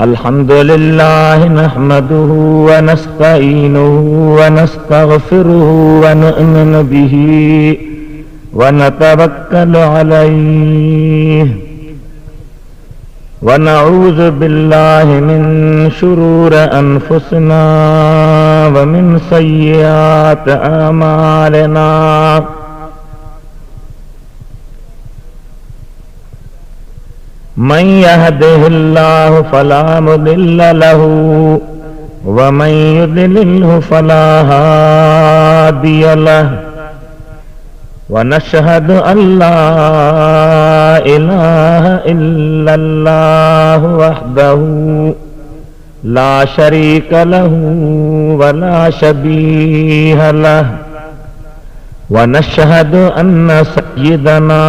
अल्हम्दुलिल्लाह नहमदुहु व नस्तईनुहु व नस्तगफिरुहु व नु'मिनु बिही व नतवक्कलु अलैहि व नऊज़ु बिल्लाहि मिन शुरूरि अनफुसिना व मिन सय्यिआति अमालिना। मन यहदिहिल्लाहु फला मुदिल्ल लहु व मन युद्लिल्हु फला हादिय लहु व नशहदु अल्ला इलाहा इल्लल्लाहु वहदहु ला शरीक लहु व ला शबीह लहु व नशहदु अन्न सय्यदना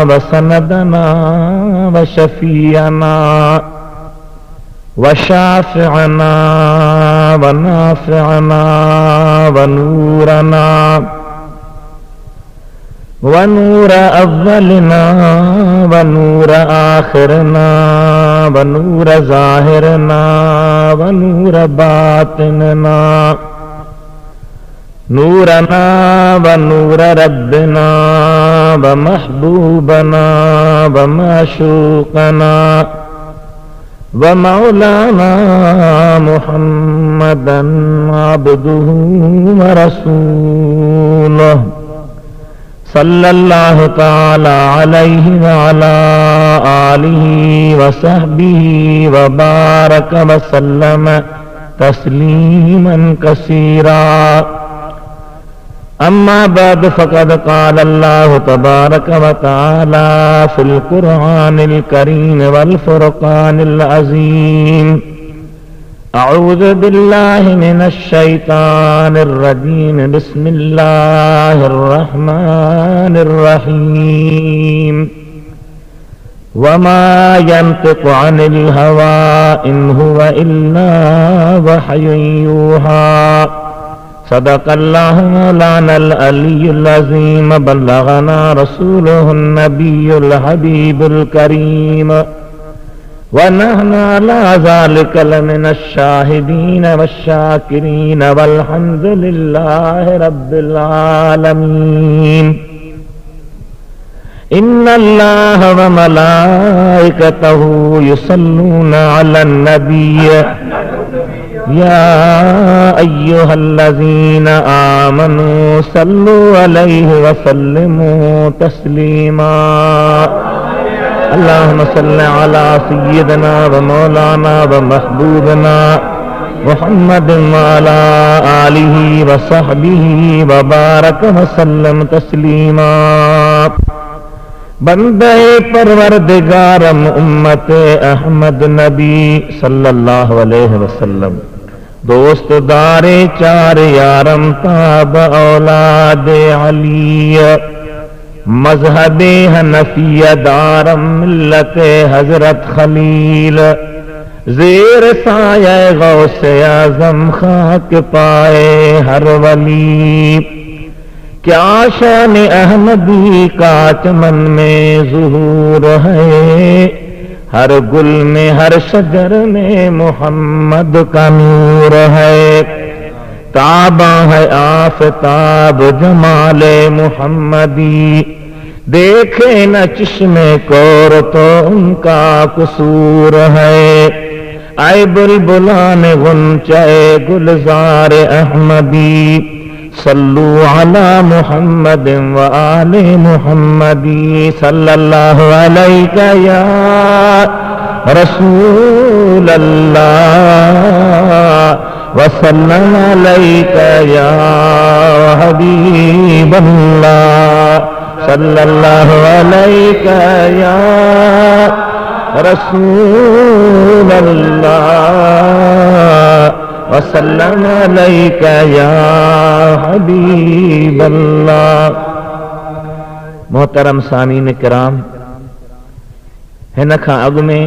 व सनदना व शफीअना व शाफिअना व नाफिअना व नूरना व नूर अव्वलिना व नूर आखिरना व नूर ज़ाहिरना व नूर बातिनना नूरना व नूर रब्बिना व महबूबना व माशूकना व मौलाना मुहम्मदन अब्दुहु व रसूलुहु सल्लल्लाहु तआला अलैहि व अला आलिहि व सहबिहि व बारक व सल्लम तस्लीमन कसीरा। अम्मा बाद फ़क़द क़ाल अल्लाहु तबारक व तआला फ़िल क़ुरआनिल करीम वल फ़ुरक़ानिल अज़ीम। अऊज़ु बिल्लाहि मिनश शैतानिर रजीम। बिस्मिल्लाहिर रहमानिर रहीम। वमा यंतिक़ु अनिल हवा इन हुवा इल्ला वहयुन यूहा। सदक़ल्लाहु मौलानल अलियुल अज़ीम। बल्लगना रसूलुहुन नबियुल हबीबुल करीम व नहनु अला ज़ालिका लमिनश शाहिदीन वश्शाकिरीन वल्हम्दुलिल्लाहि रब्बिल आलमीन। इन्नल्लाह व मलाइकतहु युसल्लूना अलन नबिय्य या अय्युहल्लज़ीना आमनू सल्लु अलैहि व सल्लिमू तस्लीमा। अल्लाहुम्मा सल्लि अला सय्यिदिना व मौलाना व महबूबना मुहम्मदिन व अला आलिहि व सहबिहि व बारक व सल्लम तस्लीमा। बंदे परवरदिगारम उम्मत अहमद नबी सल्लल्लाहु अलैहि वसल्लम। दोस्त दारे चार यारम ताब औलाद अली। मजहबे हनफिया दारम मिल्लत हजरत खलील। ज़ेर साया गौसे आज़म खाक पाए हर वली। क्या शान अहमदी का चमन में ज़ुहूर है। हर गुल में हर शजर में मोहम्मद का नूर है। ताबा है आफताब जमाले मोहम्मदी। देखे न चश्मे कोर तो उनका कसूर है। आए बुलबुलान गुंचे गुलजार अहमदी। सल्लु अला मुहम्मद व आले मुहम्मदी। सल्लल्लाहु अलैका या रसूल अल्लाह व सल्लम अलैका या हबीब अल्लाह। सल्लल्लाहु अलैका या रसूल अल्लाह व सल्लम अलैका या हबीब अल्लाह। मोहतरम सामीन किराम, हिन खां अॻु में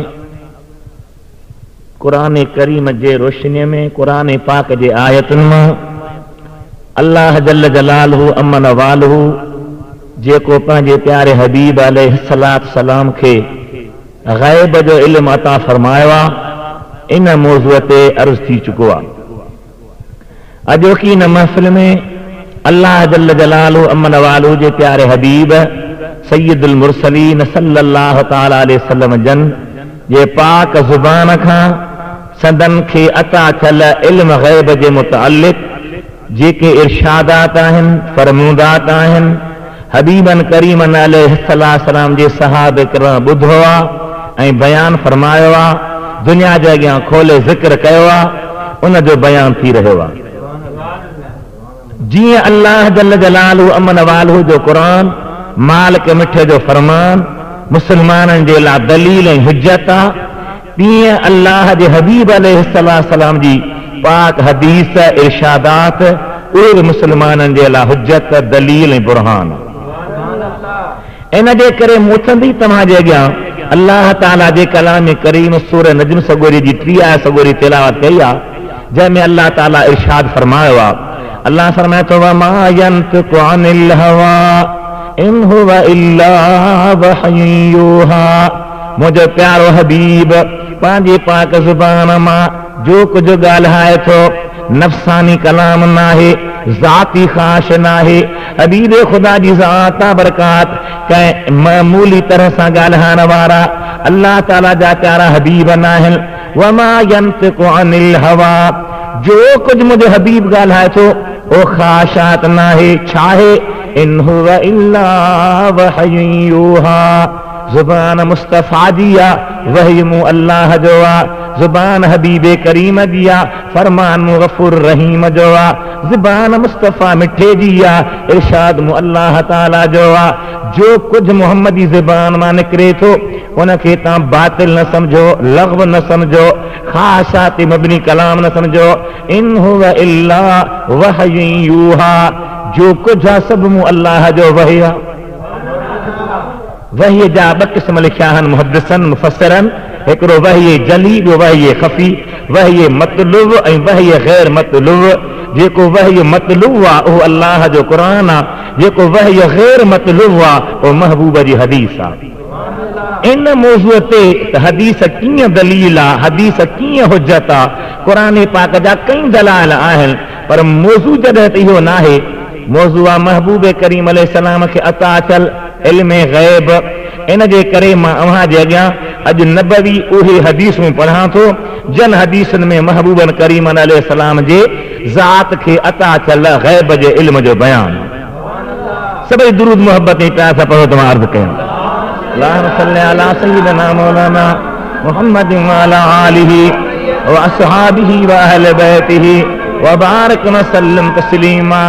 क़ुरान करीम जे रोशनीअ में क़ुरान पाक जे आयतुनि मां अल्लाह जल्ल जलालहू अमन वालहू जेको पंहिंजे प्यारे हबीब अलैहिस्सलातु सलाम खे ग़ैब जो इल्म अता फरमायो आहे, इन मौज़ूअ ते अर्ज़ थी चुको आहे। अॼोकी इन महफ़िल में अल्लाह जल्ल जलालहु अमन वालहु जे प्यारे हबीब सय्यदुल मुरसलीन सल्लल्लाहु तआला अलैहि वसल्लम जन जे पाक ज़ुबान खां संदन खे अता थियल इल्म ग़ैब जे मुतअल्लिक़ जेके इरशादात आहिनि, फरमूदात आहिनि, हबीबन करीमन अलैहिस्सलातु सलाम जे सहाबे किराम ॿुधो आहे ऐं बयान फरमायो आहे, दुनिया जे अॻियां खोले ज़िक्र कयो आहे, उन जो बयान थी रहियो आहे। जीअं अल्लाह जल्ल जलालहु अमन वालहु जो क़ुरान मालिक मिठे जो फरमान मुस्लमाननि जे लाइ दलील ऐं हुज्जत आहे, तीअं अल्लाह जे हबीब अलैहिस्सलातु सलाम जी पाक हदीस इरशादात उहे बि मुस्लमाननि जे लाइ हुज्जत, दलील ऐं बुरहान। इन जे करे मोथंदी तव्हां जे अॻियां अल्लाह ताला जे कलाम करीम सूरह नजम सगोरी जी 3 आयत सगोरी तिलावत कई आहे, जंहिंमें अल्लाह ताला इरशाद फरमायो आहे। अल्लाह फरमाए थो वमा यंतिकु अनिल हवा इन हुवा इल्ला वहयुन यूहा। मुंहिंजो प्यारो हबीब पंहिंजे पाक ज़ुबान मां जो कुझु ॻाल्हाए थो नफ़सानी कलाम नाहे, ज़ाती ख़्वाहिश नाहे। हबीब ख़ुदा जी ज़ात बरकात कंहिं मामूली तरह सां ॻाल्हाइण वारा अल्लाह ताला जा प्यारा हबीब नाहिनि। वमा यंतिकु अनिल हवा, जो कुझु मुंहिंजो हबीब ॻाल्हाए थो ओ ख़्वाहिशात नाहे, छाहे इन हुवा इल्ला वहयुन यूहा। ज़ुबान मुस्तफ़ा जी आहे, वही मूं अल्लाह जो आहे। ज़ुबान हबीबे करीम जी आहे, फरमान मूं गफ़ूर रहीम जो आहे। ज़ुबान मुस्तफ़ा मिठे जी आहे, इरशाद मूं अल्लाह ताला जो आहे। जो कुछ मोहम्मदी ज़ुबान मां निकिरे थो उनखे तव्हां बातिल न समझो, लग़्व न समझो, ख़ासात मबनी कलाम न समझो। इन हुवा इल्ला वहयुन यूहा, जो कुछ आहे सभु मूं अल्लाह जो वही आहे। वही जा 2 क़िस्म लिखिया आहिनि मुहद्दिसन मुफ़स्सिरन, हिकिड़ो वही जली, ॿियो वही ख़फ़ी। वही मतलुब ऐं वही ग़ैर मतलुब। जेको वही मतलुब आहे उहो अल्लाह जो क़ुरान आहे, जेको वही ग़ैर मतलुब आहे उहो महबूब जी हदीस आहे। इन मौज़ूअ ते हदीस कीअं दलील आहे, हदीस कीअं हुज्जत आहे, क़ुरान पाक जा कई दलाइल आहिनि, पर मौज़ू जॾहिं त इहो नाहे। मौज़ू आहे महबूब करीम अलैहिस्सलाम खे अता थियल इल्म ग़ैब। इन जे करे मां अव्हां जे अॻियां अॼु नबवी उहे हदीसूं पढ़ां थो जन हदीसनि में महबूबन करीम अलैहिस्सलाम जे ज़ात खे अता थियल ग़ैब जे इल्म जो बयान। सभई दुरूद मोहब्बत ऐं प्यार सां पढ़ो, तव्हां अर्ज़ कयो अल्लाहुम्मा सल्लि अला सय्यिदिना मौलाना मुहम्मद व अला आलिहि व अस्हाबिहि व अहलि बैतिहि व बारिक व सल्लम तस्लीमा।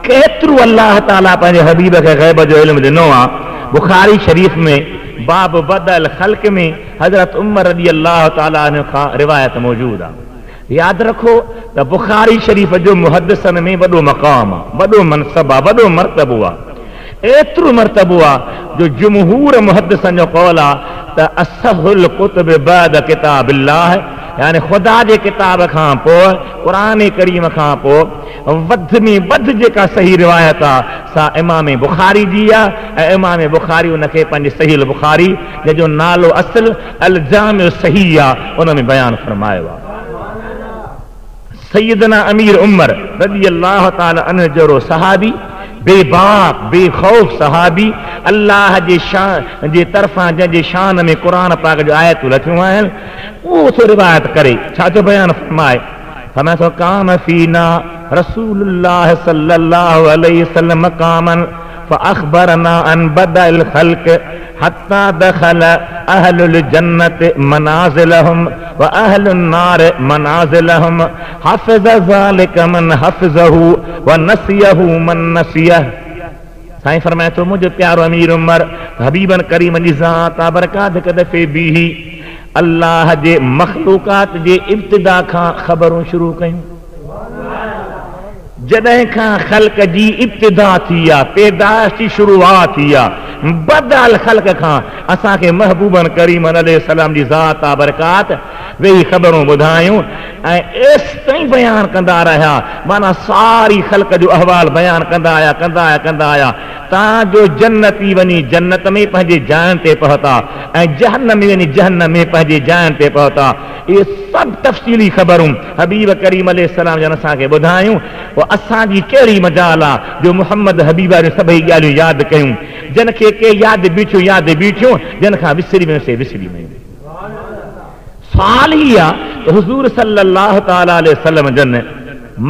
केतिरो अल्लाह ताला पंहिंजे हबीब खे ग़ैब जो इल्म ॾिनो आहे। बुखारी शरीफ में बाब बदल ख़ल्क़ में हज़रत उमर रज़ी अल्लाह ताला अन्हु खां रिवायत मौजूद आहे। यादि रखो त बुखारी शरीफ जो मुहद्दिसन में वॾो मक़ाम आहे, वॾो मनसब आहे, वॾो मर्तबो आहे। एतिरो मर्तबो आहे जो जमहूर मुहद्दिसन जो क़ौल आहे त असहुल कुतुब बाद किताबिल्लाह, यानी खुदा जे किताब खां पोइ क़ुरान करीम खां पोइ वध में वध जेका सही रिवायत आहे सा इमाम बुखारी जी आहे। ऐं इमाम बुखारी उनखे पंहिंजे सहीह बुखारी जंहिंजो नालो असल अल जामिउ सही आहे उन में बयान फरमायो आहे। सैयदना अमीर उमर रज़ी अल्लाह ताला अन्हु जहिड़ो सहाबी, बेबाक बेखौफ सहाबी, अल्लाह जे शान जे तरफ़ां जंहिंजे शान में क़ुरान पाक जो आयतूं लथियूं आहिनि, उहो थो रिवायत करे छा जो बयान फरमाए। फरमाए थो कान फीना रसूलुल्लाह सल्लल्लाहु अलैहि वसल्लम मक़ामन फअख़बरना अन बदअल ख़ल्क़ हत्ता दख़ल अहलुल जन्नत मनाज़िलहुम व अहलुन नार मनाज़िलहुम हफ़िज़ ज़ालिका मन हफ़िज़हु व नसियहु मन नसियह। साईं फरमाए थो मुंहिंजो प्यारो अमीर उमर हबीबन करीम जी ज़ात बरकात हिकु दफ़े बीही अल्लाह जे मख़लूक़ात जे इब्तिदा खां ख़बरूं शुरू कयूं। जॾहिं खां ख़ल्क़ जी इब्तिदा थी आहे, पैदाइश जी शुरूआत थी आहे, बदल खल्क खां असां खे महबूबन करीम अलैहिस्सलाम जी ज़ात आ बरकात वेही ख़बरूं ॿुधायूं ऐं एसि ताईं बयान कंदा रहिया माना सारी खल्क जो अहवाल बयान कंदा आया तव्हांजो जन्नती वञी जन्नत में पंहिंजे जान ते पहुता ऐं जहन्नम में वञी जहन्नम में पंहिंजे जान ते पहुता। इहे सभु तफ़सीली ख़बरूं हबीब करीम अलैहिस्सलाम जन असांखे ॿुधायूं। पोइ असांजी कहिड़ी मजाल आहे जो मुहम्मद हबीबा जूं सभई ॻाल्हियूं यादि कयूं जिन खे के यादि बीठियूं जिन खां विसरी वयूं। साल ही आहे हुज़ूर सल्लल्लाहु तआला अलैहि वसल्लम जन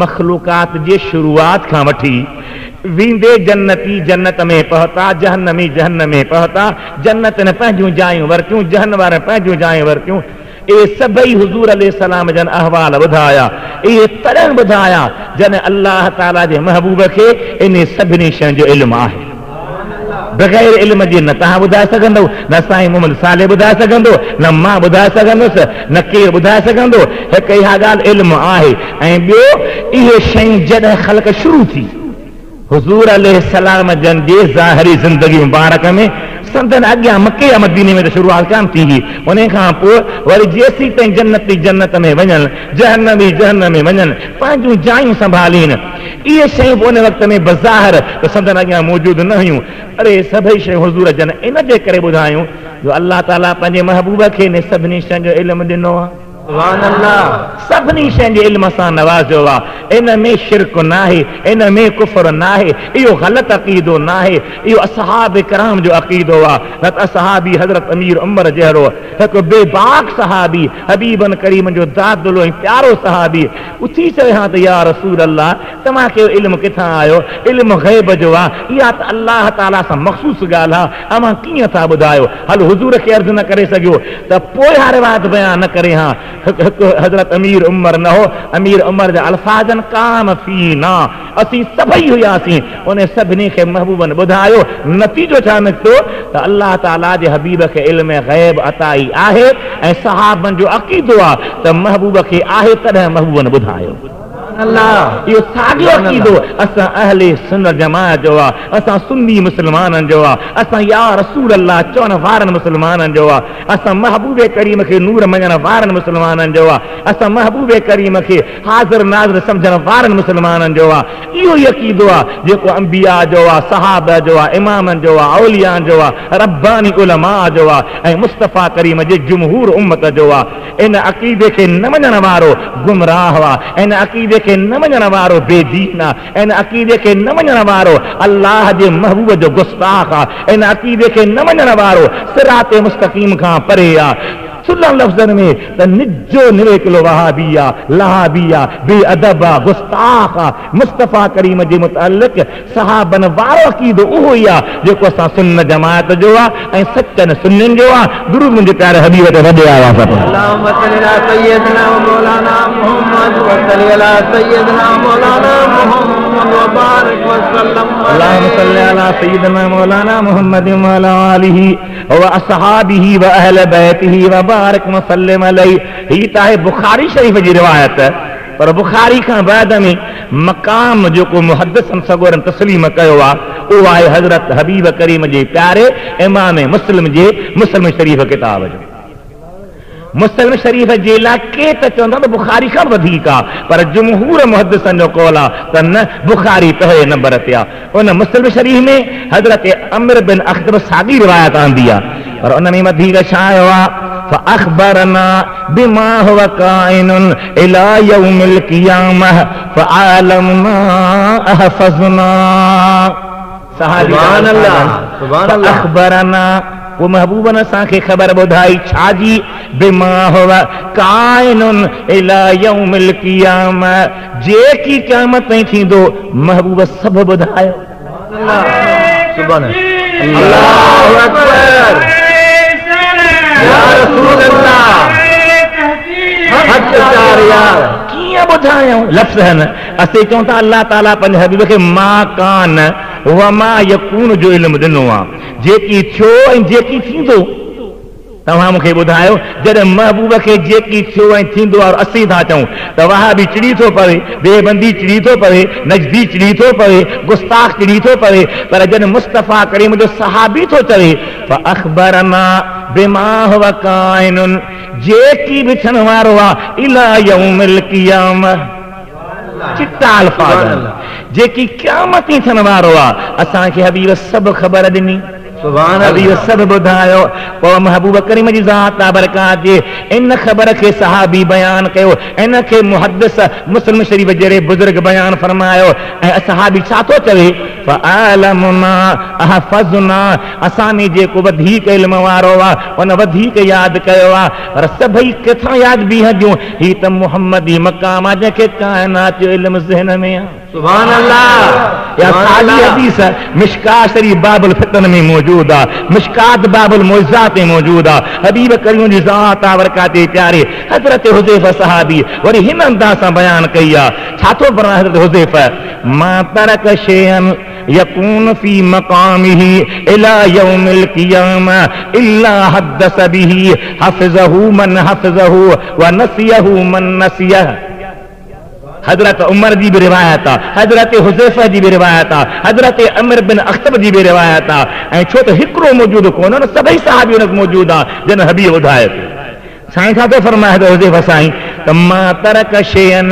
मखलूकात जे शुरूआत खां वठी वींदे जन्नती जन्नत में पहुता जहन्नमी जहन्नम में पहुता जन्नत ने पंहिंजूं जायूं वरतियूं जहन्नम वारनि पंहिंजूं जायूं वरतियूं। ये सभई हुज़ूर अलैहिस्सलाम जन अहवाल ॿुधाया ये तॾहिं ॿुधाया जन अल्लाह ताला जे महबूब खे इन सभिनी शयुनि जो इल्मु आहे। बग़ैर इल्म जे न तव्हां ॿुधाए सघंदव न साईं मोहम्मद साले ॿुधाए सघंदो न मां ॿुधाए सघंदुसि न केरु ॿुधाए सघंदो। हिकु इहा ॻाल्हि इल्मु आहे। ऐं ॿियो इहे शयूं जॾहिं ख़ल्क़ शुरू थी हुज़ूर अलैहिस्सलाम जन जे ज़ाहिरी ज़िंदगी मुबारक में संदन अॻियां मके या मदीने में त शुरूआत कान थी हुई। उन खां पोइ वरी जेसीं ताईं जन्नती जन्नत में वञनि जहन्नमी जहन्नम में वञनि पंहिंजूं जायूं संभालीनि इहे शयूं उन वक़्त में बज़ाहिर त संदन अॻियां मौजूदु न हुयूं। अरे सभई शयूं हुज़ूर जन इन जे करे ॿुधायूं जो अल्लाह ताला पंहिंजे महबूब खे इन सभिनी शयुनि जो इल्मु ॾिनो आहे। सभिनी शयुनि जे इल्म सां नवाज़ियो आहे। इन में शिरक न आहे इन में कुफर न आहे इहो ग़लति अक़ीदो न आहे इहो असहाब किराम जो अक़ीदो आहे। न त असहाबी हज़रत अमीर उमर जहिड़ो हिकु बेबाक सहाबी हबीबन करीम जो दादुलो ऐं प्यारो सहाबी उथी चयो हा त या रसूल अल्लाह तव्हांखे इल्मु किथां आयो इल्मु ग़ैब जो आहे इहा त अल्लाह ताला सां मख़सूस ॻाल्हि आहे अवां कीअं था ॿुधायो। हल हुज़ूर खे अर्ज़ु न करे सघियो त पोइ हा रिवायत बयान न करे हा हज़रत अमीर उमर न हो अमीर उमर जा अल्फाजन काम फीना असीं सभई हुयासीं उन सभिनी खे महबूबन ॿुधायो। नतीजो छा निकितो त अल्लाह ताला जे हबीब खे इल्म ग़ैब अताई आहे ऐं सहाबनि जो अक़ीदो आहे त महबूब खे आहे तॾहिं महबूबन ॿुधायो। इहो साॻियो अक़ीदो असां अहले सुन्नत जमाअत जो आहे असां सुन्नी मुस्लमाननि जो आहे असां या रसूल अल्लाह चवण वारनि मुस्लमाननि जो आहे असां महबूबे करीम खे नूर मञण वारनि मुस्लमाननि जो आहे असां महबूबे करीम खे हाज़िर नाज़िर सम्झण वारनि मुस्लमाननि जो आहे। इहो ई अक़ीदो आहे जेको अंबिया जो आहे सहाबा जो आहे इमामनि जो आहे औलियानि जो आहे रब्बानी उलमा जो आहे ऐं मुस्तफ़ा करीम जे जमहूर उम्मत जो आहे। इन अक़ीदे खे न मञण वारो गुमराह आहे इन अक़ीदे खे न मञण वारो बेदीन आहे इन अक़ीदे खे न मञण वारो अल्लाह जे महबूब जो गुस्ताख आहे इन अक़ीदे खे न मञण वारो सिराते मुस्तक़ीम खां परे आहे। सुलम लफ़्ज़नि में त निजो निवेकलो वहाबिया लहाबिया बेअदब आहे गुस्ताख आहे। मुस्तफ़ा करीम जे मुतअल्लिक़ सहाबन वारो अक़ीदो उहो ई आहे जेको असां सुन्नत जमाअत जो आहे ऐं सचनि सुन्नियुनि जो आहे। दुरूद मुंहिंजे प्यारे हबीब ते वॾे आया अल्लाहुम्मा सल्ली अला सय्यिदना मौलाना मुहम्मद व सल्ली अला सय्यिदना मौलाना मुहम्मद व बारिक व सल्लम अल्लाहुम्मा सल्ली अला सय्यिदना मौलाना मुहम्मद व अला आलिहि व असहाबिहि व अहले बैतिहि व बारिक व सल्लम अलैहि। ही त आहे बुखारी शरीफ़ जी रिवायत पर बुखारी खां बाद में मक़ाम जेको मुहद्दिसन सगोरन तस्लीम कयो आहे उहो आहे हज़रत हबीब करीम जे प्यारे इमाम मुस्लिम जे मुस्लिम शरीफ़ किताब जो। मुस्लिम शरीफ़ जे लाइ के त चवंदा त बुखारी खां वधीक आहे पर जमहूर मुहद्दिसन जो कौल आहे त न बुखारी पहिरें नंबर ते आहे। उन मुस्लिम शरीफ़ में हज़रत अमर बिन अख़्तब साॻी रिवायत आंदी आहे पर उन में वधीक छा आयो आहे فأخبرنا بما هو كائن إلى يوم القيامة فعلمنا أحفظنا سبحان الله سبحان الله अख़बरना वो महबूबन असांखे ख़बर ॿुधाई छाजी बिमा हुआ काइनुन इला यौमिल क़ियामह जेकी क़यामत ताईं थींदो महबूब सभु ॿुधायो। सुभान अल्लाहु अकबर या रसूल अल्लाह हक़ चार यार कीअं ॿुधायूं लफ़्ज़ आहिनि असीं चऊं था अल्लाह ताला पंहिंजे हबीब खे मां कान व मां यकून जो इल्मु ॾिनो आहे जेकी थियो ऐं जेकी थींदो तव्हां मूंखे ॿुधायो जॾहिं महबूब खे जेकी थियो ऐं थींदो आहे असीं था चऊं त वहाबी चिड़ी थो पवे, देवबंदी चिड़ी थो पवे, नजदी चिड़ी थो पवे, गुस्ताख चिड़ी थो पवे, पर जॾहिं मुस्तफ़ा करीम जो सहाबी थो चवे फअख़बरना बिमा हुव काइनुन, जेकी बि थियण वारो आहे इला यौमिल क़ियामह, चिट्टा अल्फाज़ जेकी क़यामत ई थियण वारो आहे, असांखे हबीब सभु ख़बर ॾिनी, हबीब सभु ॿुधायो। पोइ महबूब करीम जी ज़ात बरकात जे इन ख़बर खे सहाबी बयान कयो, इन खे मुहद्दिस मुस्लिम शरीफ़ जहिड़े बुज़ुर्ग बयान फरमायो। ऐं सहाबी छा थो चवे फअलमुना अहफ़ज़ना, असांजी जेको वधीक इल्म वारो आहे उन वधीक यादि कयो आहे, पर सभई किथां यादि बीह जूं, ही त मुहम्मदी मक़ाम आहे जंहिंखे काइनात जो इल्म ज़हन में आहे। सुभान अल्लाह। या साली हदीस मिशकात शरीफ बाबुल फितन में मौजूद आहे, मिशकात बाबुल मोइज़ात में मौजूद आहे। हबीब करीम जी ज़ात बरकात प्यारे हज़रत हुज़ैफ़ा सहाबी वरी हिन अंदाज़ सां बयान कई आहे। छा थो फरमाए हज़रत हुज़ैफ़ा, मा तरक शैअन यकून फी मकामिही इला यौमिल क़ियामह इल्ला हद्दस बिही हफ़िज़हु मन हफ़िज़हु व नसियहु मन नसियह। हजरत उमर जी भी रिवायत आहे, हजरत हुज़ैफ़ा जी भी रिवायत आहे, हजरत अमर बिन अख़्तब जी भी रिवायत आहे। ऐं छो त हिकिड़ो मौजूदु कोन, सभई सहाबी उन मौजूद आहे जिन हबीब ॿुधाए थो। साईं छा थो फरमाए हुज़ैफ़ा साईं त मा तरक शैअन,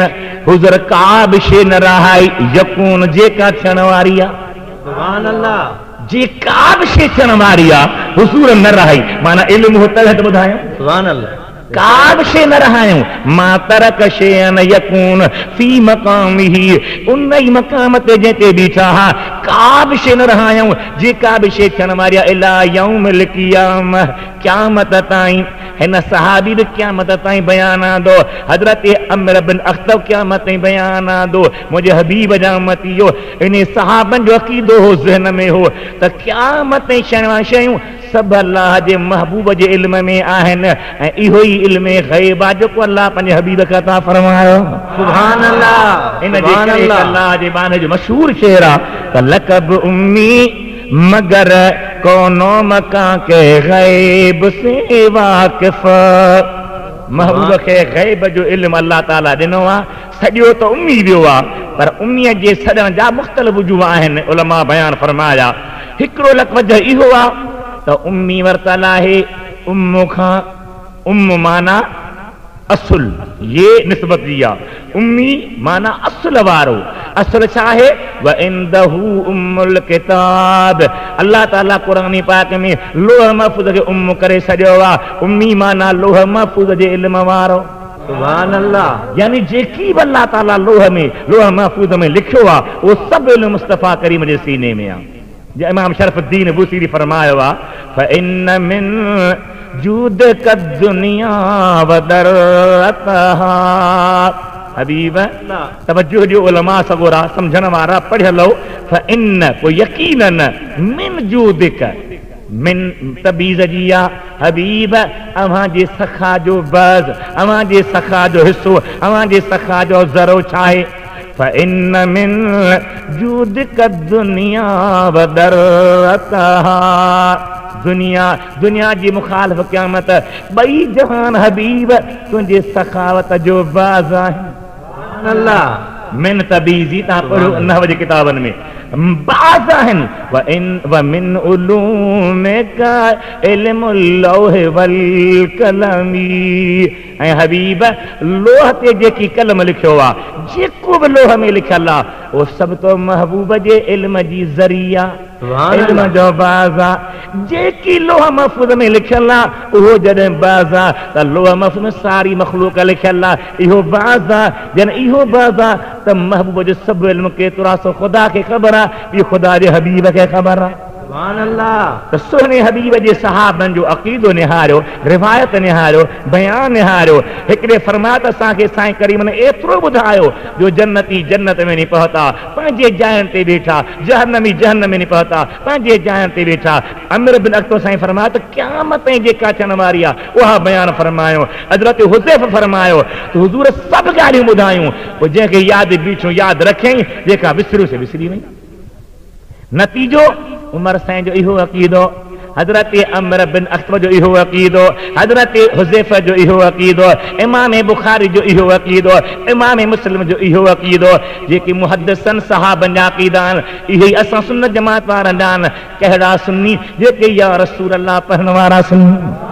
हुज़ूर का बि शइ न रहाई, यकून जेका थियण वारी आहे, सुभान अल्लाह, जेका बि शइ थियण वारी आहे हुज़ूर न रहाई, माना इल्म हो तलहट ॿुधायो, सुभान अल्लाह, का बि शइ न रहायूं। मा तरक शैअन यकून फी मकामिही, उन ई मक़ाम ते जंहिं ते बीठा हा, का बि शइ न रहायूं जेका बि शइ थियण वारी आहे इला यौमिल क़ियामह, क़यामत ताईं। हिन सहाबी बि क़यामत ताईं बयान आंदो, हज़रत अमर बिन अख़्तब क़यामत ताईं बयान आंदो, मुंहिंजे हबीब जा उम्मतियो। इन सहाबनि जो अक़ीदो हो, ज़हन में हो त क़यामत ताईं शयूं सभु अल्लाह जे महबूब जे इल्म में आहिनि, ऐं इहो ई इल्म ग़ैब आहे जेको अल्लाह पंहिंजे हबीब खे अता फरमायो। सुभान अल्लाह। इन जे करे अल्लाह जे बाने जो मशहूर शेर आहे त लक़ब उम्मी मगर कोनो मकां के ग़ैब से वाक़िफ़, महबूब खे ग़ैब जो इल्म अल्लाह ताला ॾिनो आहे। सॼो त उम्मी वियो आहे, पर उम्मीअ जे सॾण जा मुख़्तलिफ़ वजूह आहिनि, उलमा बयान फरमाया। हिकिड़ो लफ़्ज़ इहो आहे त उम्मी वरतल आहे उम्म खां, उम्म माना असुल, ये निस्बत जी आहे, उम्मी माना असुल वारो। असुल छा आहे, व इंदहू उम्मुल किताब, अल्लाह ताला क़ुरान पाक में लोह महफूज़ खे उम्म करे छॾियो आहे। उम्मी माना लोह महफूज़ जे इल्म वारो, सुभान अल्लाह। यानी जेकी बि अल्लाह ताला लोह महफूज़ में लिखियो आहे उहो सभु इल्म मुस्तफ़ा करीम जे सीने में आहे। इमाम शरफुद्दीन बूसीरी फरमायो आहे फ़इन मिन जूदक दुनिया व दरअतहा, हबीब तवज्जो ॾियो उलमा सगोरा सम्झण वारा पढ़ियल हो। फ़इन को यकीनन मिन जूदक, मिन तबीज़ जी आहे, हबीब अव्हां जे सखा जो बज़, अव्हां जे सखा जो हिस्सो, अव्हां जे सखा जो ज़रो छा आहे। फ़इन मिन जूदक दुनिया व दरअतहा, दुनिया जी मुखालिफ़ क़यामत, ॿई जहान हबीब तुंहिंजे सखावत जो बाज़ आहिनि। अल्लाह मिन तबीज़ी तव्हां पढ़ो नहव जे किताबनि में बाज़ आहिनि। व मिन उलूमिका इल्मुल लौह वल कलमी, ऐं हबीब लोह ते जेकी कलम लिखियो आहे, जेको बि लोह में लिखियल आहे उहो सभु तो महबूब जे इल्म जी ज़रिया, इल्म जो बाज़ आहे। जेकी लोह महफूज़ में लिखियल आहे उहो जॾहिं बाज़ आहे त लोह महफूज़ में सारी मख़लूक लिखियल आहे, इहो बाज़ आहे। जॾहिं इहो बाज़ आहे त महबूब जो सभु इल्म केतिरा सो ख़ुदा खे ख़बर आहे, इहो ख़ुदा जे हबीब खे ख़बर आहे। सुभान अल्लाह। त सुहिणे हबीब जे सहाबनि जो अक़ीदो निहारियो, रिवायत निहारियो, बयान निहारियो। हिकिड़े फरमाया त असांखे साईं करीम ने एतिरो ॿुधायो जो जन्नती जन्नत में नहीं पहुता, पंहिंजे जायुनि ते वेठा, जहन्नमी जहन्नम में नहीं पहुता, पंहिंजे जायुनि ते वेठा। अमर बिन अख़्तब साईं फरमाया त क़यामत जेका थियण वारी आहे उहा बयान फरमायो। हज़रत हुज़ैफ़ा फरमायो त हुज़ूर सभु ॻाल्हियूं ॿुधायूं, पोइ जंहिंखे यादि बीठो यादि रखियईं, जेका विसरियो से विसरी वई। नतीजो उमर साईं जो इहो अक़ीदो, हजरत अमर बिन अख्तब जो इहो अक़ीदो, हजरत हुज़ैफ़ा जो इहो अक़ीदो, इमाम बुखारी जो इहो अक़ीदो, इमाम मुस्लिम जो इहो अक़ीदो, जेके मुहद्दिसन सहाबन जा अक़ीदा आहिनि, इहे ई असां सुन्नत जमात वारनि जा आहिनि। कहिड़ा सुन्नी? जेके या रसूल अल्लाह पढ़ण वारा सुन्नी।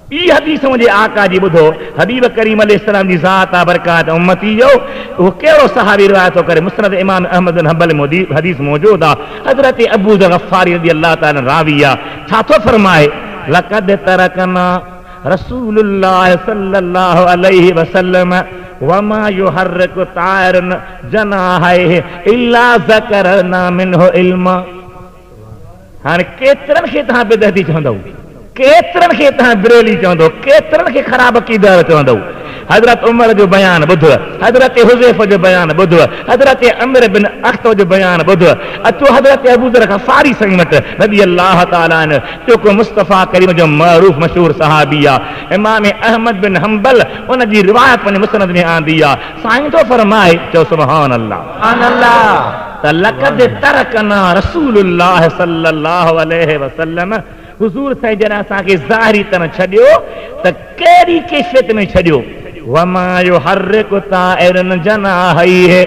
ई हदीस मुंहिंजे आका जी ॿुधो, हबीब करीम अलैहिस्सलाम जी ज़ात आ बरकात उम्मती जो, वो कहिड़ो सहाबी रिवायत थो करे। मुस्नद इमाम अहमद बिन हंबल में हदीस मौजूद आहे। हजरत अबू ज़र गफ़ारी रज़ियल्लाहु ताला रावी आहे, छा थो फरमाए? लक़द तरकना रसूलुल्लाह सल्लल्लाहु अलैहि वसल्लम वमा युहर्रिकु ताइरन जनाहिहि इल्ला ज़करना मिन्हु इल्मा। हाणे केतिरनि खे तव्हां बिदअती चवंदव, केतिरनि खे तव्हां बिरेली चवंदो, केतिरनि खे ख़राब अक़ीदा चवंदो। हजरत उमर जो बयान ॿुध, हजरत हुज़ैफ़ा जो बयान ॿुध, हजरत अमर बिन अख्तब जो बयान ॿुध। अचो हजरत अबू ज़र ग़फ़ारी साईं वटि रज़ियल्लाहु ताला अन्हु, जेको मुस्तफ़ा करीम जो मरूफ मशहूर सहाबी आहे। इमाम अहमद बिन हंबल उन जी रिवायत पंहिंजे मुस्नद में आंदी आहे। साईं तो फरमाए, चओ सुभान अल्लाह, सुभान अल्लाह। त लक़द तरकना रसूलुल्लाह सल्लल्लाहु अलैहि वसल्लम, हुज़ूर साईं जॾहिं असांखे ज़ाहिरी तरह छॾियो त कहिड़ी कैफ़ियत में छॾियो? वमा युहर्रिकु ताइरन जनाहिहि,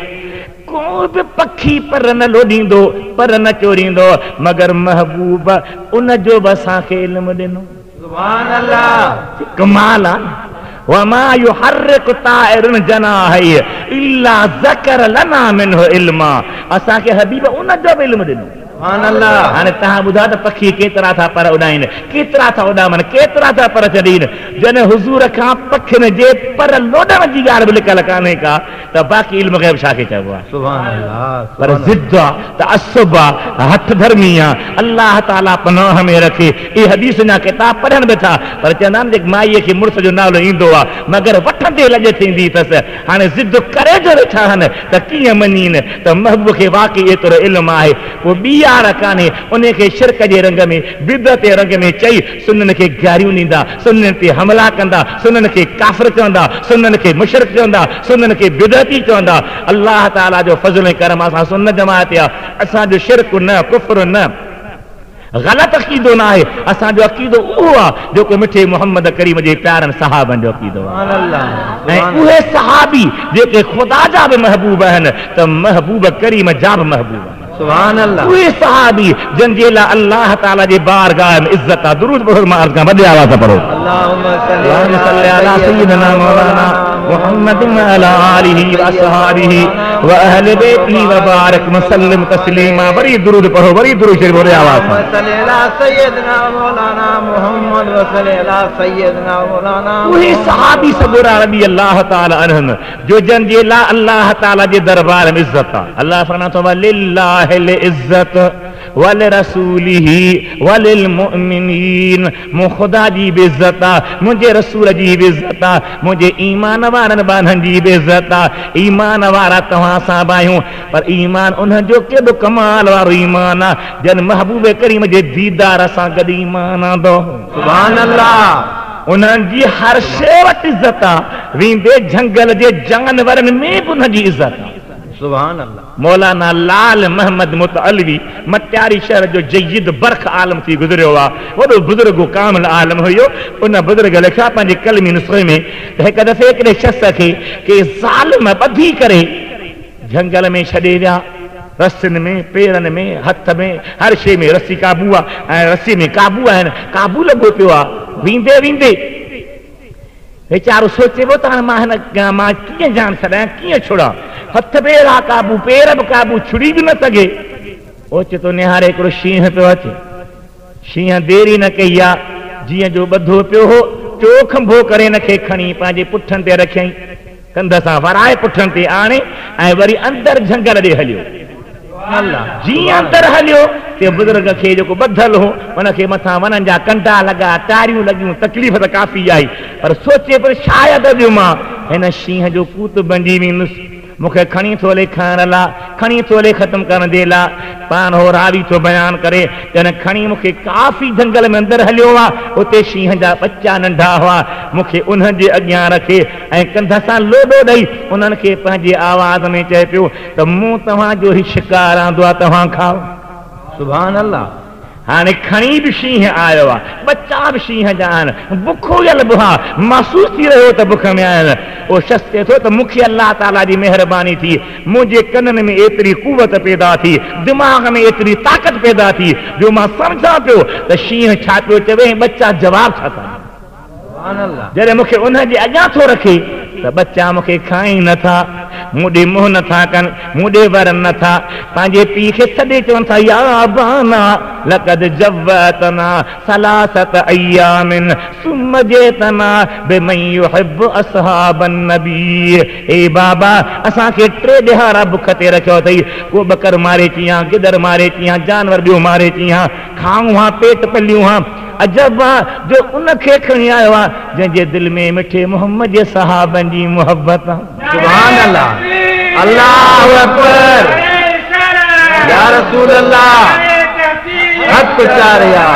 को बि पखी पर न लोॾींदो, पर न चोरींदो, मगर महबूब उन जो बि असांखे इल्म ॾिनो। सुभान अल्लाह, कमाल आहे। वमा युहर्रिकु ताइरन जनाहिहि इल्ला ज़कर लना मिन्हु इल्मा, असांखे हबीब उन जो बि इल्म ॾिनो। सुभान अल्लाह। हाणे तव्हां ॿुधा त पखी केतिरा था पर उॾाइनि, केतिरा था उॾामनि, केतिरा था पर छॾीनि। जॾहिं हुज़ूर खां पखियुनि जे पर लोॾण जी ॻाल्हि बि लिकल कान्हे का, त बाक़ी इल्म ग़ैब छा खे चइबो आहे? सुभान अल्लाह। पर ज़िद आहे, तअस्सुब आहे, हथ धर्मी आहे, अल्लाह ताला पनाह में रखे। इहे हदीस जा किताब पढ़नि वेठा, पर चवंदा आहिनि जेके माईअ खे मुड़ुस जो नालो ईंदो आहे, मगर वठंदे लॼ थींदी अथसि। हाणे ज़िद करे जो वेठा आहिनि त कीअं मञीनि त महबूब खे वाक़ई एतिरो इल्म आहे। पोइ ॿी कान्हे, उन खे शिरक जे रंग में, बिदअत जे रंग में चई सुन्ननि खे गारियूं ॾींदा, सुन्ननि ते हमला कंदा, सुन्ननि खे काफ़िर चवंदा, सुन्ननि खे मुशरिक चवंदा, सुन्ननि खे बिदअती चवंदा। अल्लाह ताला जो फज़ल ऐं करम, असां सुन्नत जमात आहे, असांजो शिरक न, कुफ्र न, ग़लत अक़ीदो न आहे। असांजो अक़ीदो उहो आहे जेको मिठे मोहम्मद करीम जे प्यारनि सहाबनि जो अक़ीदो आहे। ऐं उहे सहाबी जेके ख़ुदा जा बि महबूब आहिनि, त महबूब करीम जा बि महबूब आहिनि। सुभान अल्लाह। उहे सहाबी जंहिंजे लाइ अल्लाह ताला जे बारगाह में इज़्ज़त आहे। दुरूद पढ़ो, मां अर्ज़ कयां, वॾे आवाज़ सां पढ़ो। अल्लाहुम्मा सल्ली अला सय्यिदना मौलाना मुहम्मद व अला आलिहि व असहाबिहि व अहले बैतिहि व बारिक वसल्लम तस्लीमा। वरी दुरूद पढ़ो, वरी दुरूद शरीफ, वॾे आवाज़ सां। सल्ली अला सय्यिदना मौलाना मुहम्मद व सल्ली अला सय्यिदना मौलाना। उहे सहाबी सगोरा रज़ी अल्लाह ताला अन्हुम, जो जंहिंजे लाइ अल्लाह ताला जे दरबार में इज़्ज़त आहे। अल्लाह फरमातो आहे लिल्लाह इज़्ज़त वल रसूलिही वलिल मुअमिनीन, मो खुदा जी बि इज़्ज़त आहे, मुंहिंजे रसूल जी बि इज़्ज़त आहे, मुंहिंजे ईमान वारनि बाननि जी बि इज़्ज़त आहे। ईमान वारा तव्हां सां बि आहियूं, पर ईमान उनजो केॾो कमाल वारो ईमान आहे जन महबूब करीम जे दीदार सां गॾु ईमान आंदो। सुभान अल्लाह। उन्हनि जी हर शइ वटि इज़्ज़त आहे, वेंदे झंगल जे जानवरनि में बि उनजी इज़्ज़त आहे। सुभान अल्लाह। मौलाना लाल महमद मुतअल्वी मटियारी शहर जो जय्यद बरख आलम थी गुज़रियो आहे, वॾो बुज़ुर्ग कामिल आलम हुयो। उन बुज़ुर्ग लिखिया पंहिंजे कलमी नुस्खे में त हिकु दफ़े हिकिड़े शख़्स खे के ज़ालिम ॿधी करे झंगल में छॾे विया। रसियुनि में, पेरनि में, हथ में, हर शइ में रसी काबू आहे ऐं रसी में काबू आहिनि, काबू लॻो पियो आहे। वेंदे वेंदे वीचारो सोचे पियो त हाणे मां कीअं जान छॾायां, कीअं छुड़ां। हथ पेर आहे काबू, पेर बि काबू, छुड़ी बि न सघे। ओचे तो निहारे हिकिड़ो शींहं पियो अचे। शींहं देरी न कई आहे, जीअं जो ॿधो पियो हो, चोख भो करे हिनखे खणी पंहिंजे पुठनि ते रखियईं, कंध सां वराए पुठनि ते आणे ऐं वरी अंदरि झंगल ॾे हलियो। जीअं अंदरि हलियो ते बुज़ुर्ग खे जेको ॿधल हो उनखे मथां वननि जा कंडा लॻा, टारियूं लॻियूं, तकलीफ़ त काफ़ी आई, पर सोचे पियो शायदि अॼु मां हिन शींहं जो पूत बणिजी वेंदुसि, मूंखे खणी थो ले खाइण लाइ, खणी थो ले ख़तमु करण जे लाइ। पाण हो रावी थो बयानु करे जन खणी मूंखे काफ़ी झंगल में अंदरि हलियो आहे, उते शींहं जा बच्चा नंढा हुआ, मूंखे उन्हनि जे अॻियां रखे ऐं कंध सां लोॾो ॾेई उन्हनि खे पंहिंजे आवाज़ में चए पियो त मूं तव्हांजो ई शिकार आंदो आहे, तव्हां खाओ। सुभान अल्लाह। हाणे खणी भी शींह आयो आहे, बच्चा भी शींह जा आहिनि, बुखोयल बुहा महसूस थी रहियो त बुख में आहिनि। उहो शख़्स चए थो त मूंखे अल्लाह ताला जी महिरबानी थी, मुंहिंजे कननि में एतिरी कुवत पैदा थी, दिमाग़ में एतिरी ताक़त पैदा थी जो मां सम्झां पियो त शींह छा पियो चवे, बच्चा जवाब छा था। जॾहिं मूंखे उनजे अॻियां थो रखे त बच्चा मूंखे खाइन नथा, मुॾे मुंहुं नथा कनि, मुॾे वरनि नथा, पंहिंजे पीउ खे सॾे चवनि था या अबाना लक़द जव्वतना सलासत अय्यामिन सुम्म जेतना बिमन युहिब्बु असहाबन नबी। ए बाबा असांखे 3 ॾिहाड़ा बुख ते रखियो अथई, को बकर मारे चियां, गिदर मारे चियां, जानवर ॿियो मारे चियां, खाऊं हा, पेट पलियूं हा। अजब आहे जो उनखे खणी आयो आहे जंहिंजे दिलि में मिठे मोहम्मद जे सहाबनि जी मोहब्बत आहे। सुभान अल्लाह, अल्लाहु अकबर, या रसूल अल्लाह, हक़ चारिया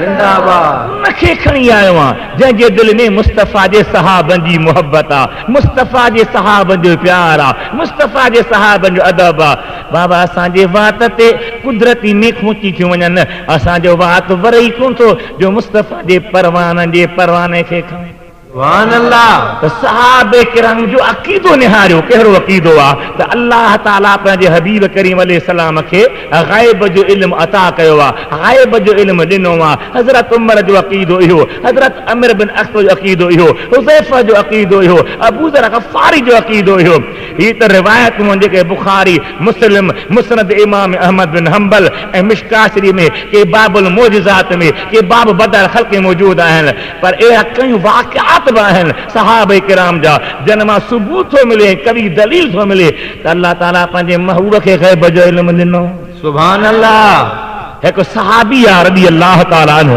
जिंदाबाद। उनखे खणी आयो आहे जंहिंजे दिलि में मुस्तफ़ा जे सहाबनि जी मोहब्बत आहे, मुस्तफ़ा जे सहाबनि जो प्यार आहे, मुस्तफ़ा जे सहाबनि जो अदब आहे। बाबा असांजे वात ते कुदरती मेखूं थी थियूं वञनि, असांजो वात वरई कोन थो जो मुस्तफ़ा जे परवाननि जे परवाने खे खणे। सुभान अल्लाह। त सहाबे किराम जो अक़ीदो निहारियो, कहिड़ो अक़ीदो आहे त अल्लाह ताला पंहिंजे हबीब करीम अलैहिस्सलाम खे ग़ैब जो इल्म अता कयो आहे, ग़ैब जो इल्म ॾिनो आहे। हज़रत उमर जो अक़ीदो इहो, हज़रत अमीर बिन अख़्तर जो अक़ीदो इहो, हुज़ैफ़ा जो अक़ीदो इहो, अबू ज़र ग़फ़ारी जो अक़ीदो इहो। हीअ त रिवायतूं जेके बुख़ारी, मुस्लिम, मुस्नद इमाम अहमद बिन हंबल ऐं मिशकात शरीफ़ में, के बाबुल मोजिज़ात में, के बाब बदर ख़ल्क़ में मौजूद आहिनि। पर अहिड़ा कई वाक़िआत आहिनि सहाबे किराम जा जन मां सबूत थो मिले, कभी दलील थो मिले त अल्लाह ताला पंहिंजे महबूब खे ग़ैब जो इल्म ॾिनो। सुभान अल्लाह। हिकु सहाबी आहे रज़ी अल्लाह ताला अन्हु,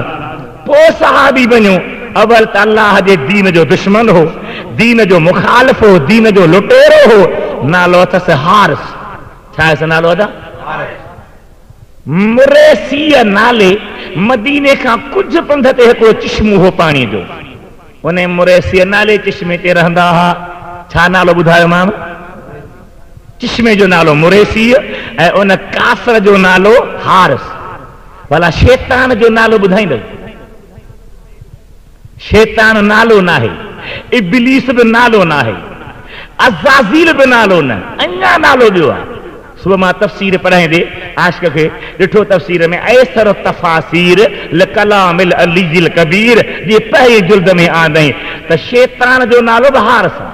पोइ सहाबी बणियो। अवल त अल्लाह जे दीन जो दुश्मन हो, दीन जो मुखालिफ़ हो, दीन जो लुटेरो हो। नालो अथसि हारिस। छा आहे नालो अदा? मुरैसी नाले मदीने खां कुझु पंध ते हिकिड़ो चिश्मो हो पाणी जो, उन मुरैसी नाले चिश्मे ते रहंदा हुआ। छा नालो ॿुधायो मां? चिश्मे जो नालो मुरैसी ऐं उन काफ़िर जो नालो हारिस। भला शैतान जो नालो ॿुधाईंदो? शैतान नालो नाहे, इब्लीस बि नालो नाहे, अज़ाज़ील बि नालो न, अञा नालो ॿियो आहे। सुबह मां तफ़सीर पढ़ाईंदे आशिक़ खे ॾिठो तफ़सीर में ऐसर तफ़ासीर लकलामिल अलीजिल कबीर जे पहिरीं जुल्द में आंदई त शैतान जो नालो बि हारिस आहे।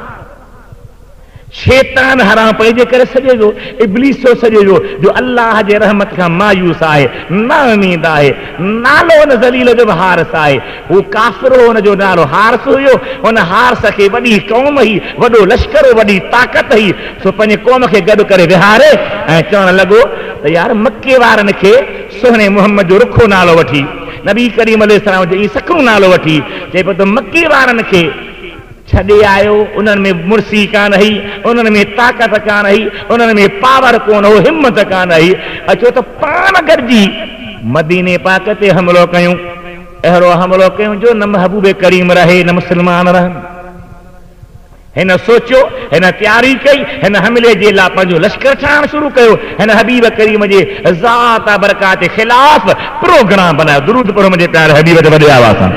शैतान हराम पंहिंजे करे सॼे जो इब्लीस जो सॼे जो अल्लाह जे रहमत खां मायूस आहे, ना उमीद आहे। नालो हुन ज़लील जो बि हारिस आहे। हू काफ़िर हो, हुनजो नालो हारिस हुयो। हुन हारिस खे वॾी क़ौम हुई, वॾो लश्कर, वॾी ताक़त हुई। सो पंहिंजे क़ौम खे गॾु करे विहारे ऐं चवणु लॻो त यार मके वारनि खे सुहिणे मुहम्मद जो रुखो नालो वठी, नबी करीम अलैहिस्सलाम जो ई सकूं नालो वठी चए पियो त मके वारनि खे छॾे आयो। उन्हनि में मुर्सी कान हुई, उन्हनि में ताक़त कान हुई, उन्हनि में पावर कोन हो, हिम्मत कान हुई। अचो त पाण गॾिजी मदीने पाक ते हमिलो कयूं। अहिड़ो हमिलो कयूं जो न महबूब करीम रहे, न मुस्लमान रहनि। हिन सोचियो, हिन तयारी कई, हिन हमले जे लाइ पंहिंजो लश्कर ठाहिणु शुरू कयो। हिन हबीब करीम जे ज़ात बरकात जे ख़िलाफ़ प्रोग्राम बनायो। दुरूद पढ़ो मुंहिंजे प्यारे हबीब ते वॾे आवाज़ सां।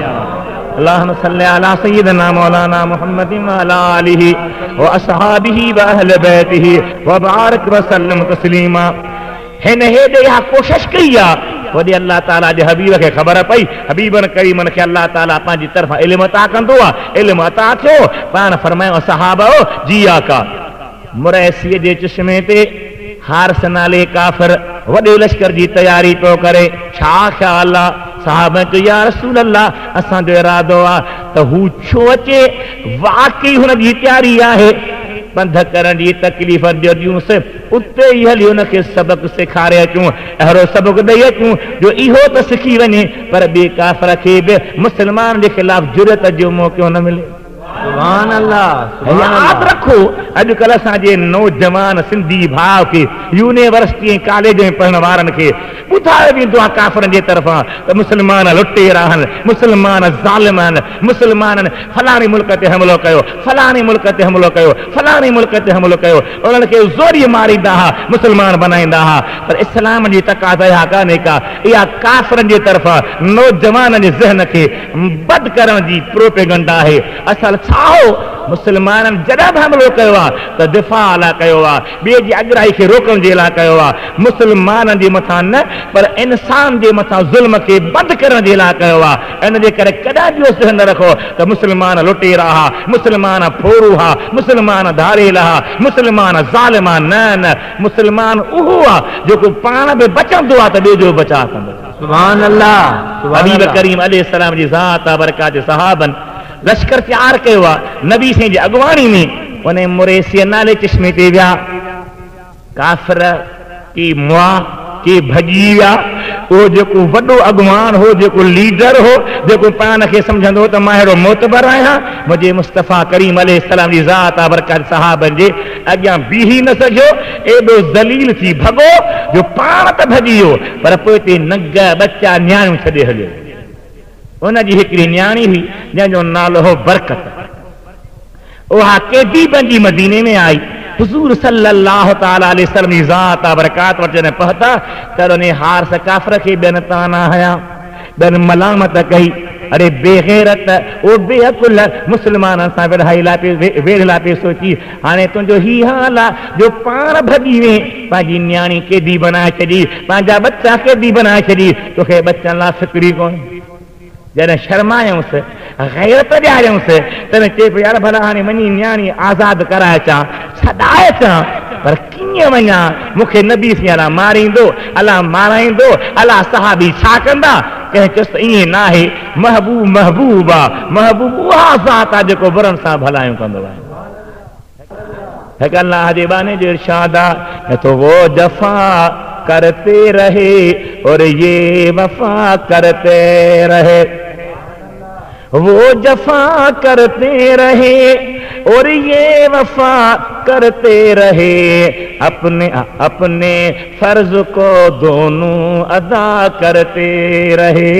अल्लाहुम्मा सल्ली अला सय्यिदना मौलाना मुहम्मदिन व अला आलिहि व असहाबिहि व अहले बैतिहि व बारिक व सल्लम तस्लीमा। हिन हेॾे इहा कोशिश कई आहे, वॾे अल्लाह ताला जे हबीब खे ख़बर पई हबीबन करीमन खे अल्लाह ताला पंहिंजी तरफ़ां इल्म अता कंदो आहे। इल्म अता थियो, पाण फरमायो सहाबा जी आका मुरैसी जे चश्मे ते हारिस नाले काफ़िर वॾे लश्कर जी तयारी पियो करे। छा ख़्याल आहे? साहब चयो या रसूल अल्लाह, असांजो इरादो आहे त हू छो अचे, वाकई हुनजी तयारी आहे। पंध करण जी तकलीफ़ ॾियूंसि, उते ई हली हुनखे सबक़ सेखारे अचूं, अहिड़ो सबक़ ॾेई अचूं जो इहो त सिखी वञे पर ॿिए काफ़िर खे बि मुस्लमान जे ख़िलाफ़ जुरत जो मौक़ो न मिले। सुभान अल्लाह। याद रखो अॼुकल्ह असांजे नौजवान सिंधी भाउ खे यूनिवर्सिटी कॉलेज में पढ़ण वारनि खे ॿुधायो वेंदो आहे काफ़रनि जे तरफ़ां त मुस्लमान लुटेरा आहिनि, मुस्लमान ज़ालिम आहिनि, मुस्लमाननि फलाणे मुल्क ते हमलो कयो, फलाणे मुल्क ते हमलो कयो, फलाणे मुल्क ते हमलो कयो, उन्हनि खे ज़ोरी मारींदा हुआ, मुस्लमान बनाईंदा हुआ। पर इस्लाम जी तक़ाज़ा इहा कान्हे का, इहा काफ़रनि जे तरफ़ां नौजवाननि जे ज़हन खे बद करण जी प्रोपेगंडा आहे। असल छा हो, मुस्लमाननि जॾहिं बि हमलो कयो आहे त दिफ़ा लाइ कयो आहे, ॿिए जी अॻिराई खे रोकण जे लाइ कयो आहे, मुस्लमाननि जे मथां न पर इंसान जे मथां ज़ुल्म खे बंदि करण जे लाइ कयो आहे। इन जे करे कॾहिं बि इहो ज़हन न रखो त मुस्लमान लुटेरा हुआ, मुस्लमान फोरू हुआ, मुस्लमान धारेल हुआ, मुस्लमान ज़ालिम आहे। न न, मुस्लमान उहो आहे जेको पाण बि बचंदो आहे त ॿिए जो बचाव कंदो। सुभान अल्लाह। हबीब करीम अलैहिस्सलाम जी ज़ात बरकात सहाबन लश्कर तैयार कयो आहे नबी साईं जी अॻुवाणी में। उन मुरेसिया नाले चश्मे ते विया, काफ़िर की मुआ की भॼी विया। उहो जेको वॾो अॻुवान हो, जेको लीडर हो, जेको पाण खे सम्झंदो हो त मां अहिड़ो मोतबर आहियां, मुंहिंजे मुस्तफ़ा करीम अलैहिस्सलाम जी ज़ात बरकात सहाबन जे अॻियां बीही न सघियो, एॾो ज़लील थी भॻो जो पाण त भॼी वियो पर पोइ ते नंग बच्चा न्याणियूं छॾे हलियो। उनजी हिकिड़ी न्याणी हुई जंहिंजो नालो हो बरकत। उहा कैदी बंजी मदीने में आई, हुजूर सल्लल्लाहु तआला अलैहि वसल्लम जी ज़ात बरकात वटि जॾहिं पहुता त उन हार से काफ़िर खे ॿियनि ताना हया, ॿियनि मलामत कई। अरे बेगैरत, ओ बेअकुल, मुस्लमाननि सां वेढ़ला पे सोची हाणे तुंहिंजो ही हाल आहे जो पाण भॼी वे, पंहिंजी न्याणी कैदी बनाए छॾी, पंहिंजा बच्चा कैदी बनाए छॾी, तोखे बच्चनि लाइ फिक्री कोन। जॾहिं शर्मायूंसि, गैरत ॾियारियूंसि, तॾहिं चए पियो यार भला हाणे वञी न्याणी आज़ादु कराए अचां, छॾाए अचां, पर कीअं वञा, मूंखे नबी साईं अलाह मारींदो, अलाह माराईंदो, अलाह सहाबी छा कंदा। कंहिं चुसि ईअं न आहे, महबूब महबूब आहे, महबूब उहा ज़ात आहे जेको बुरनि सां भलायूं कंदो आहे। हिकु अल्लाह जे बाने जो इरशाद आहे तो वो जफ़ा करते रहे और ये वफा करते रहे, वो जफा करते रहे और ये वफा करते रहे, अपने अपने फर्ज को दोनों अदा करते रहे।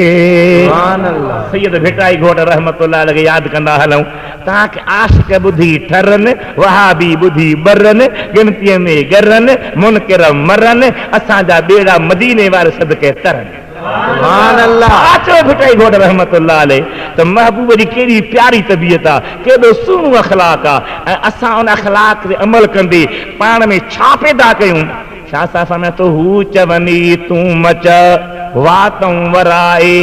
सैयद भिटाई घोट रहमतुल्लाह अलैहि याद कंदा हलूं, ताके आशिक बुधी ठरन, वहाबी बुधी बरन, गिनतीअ में गरन, मुनकिर मरन, असांजा बेड़ा मदीने वारे सदके तरन। सुभान अल्लाह। आचो भिटाई घोट रहमतुल्लाह अलैहि त महबूब जी केड़ी प्यारी तबीयत आ, केॾो सुहिणो अखलाक आ, ऐं असां उन अखलाक ते अमल कंदे पाण में छा पैदा कयूं। छा सा फरमाए तो हू चवनी तूं मच वातों वराए,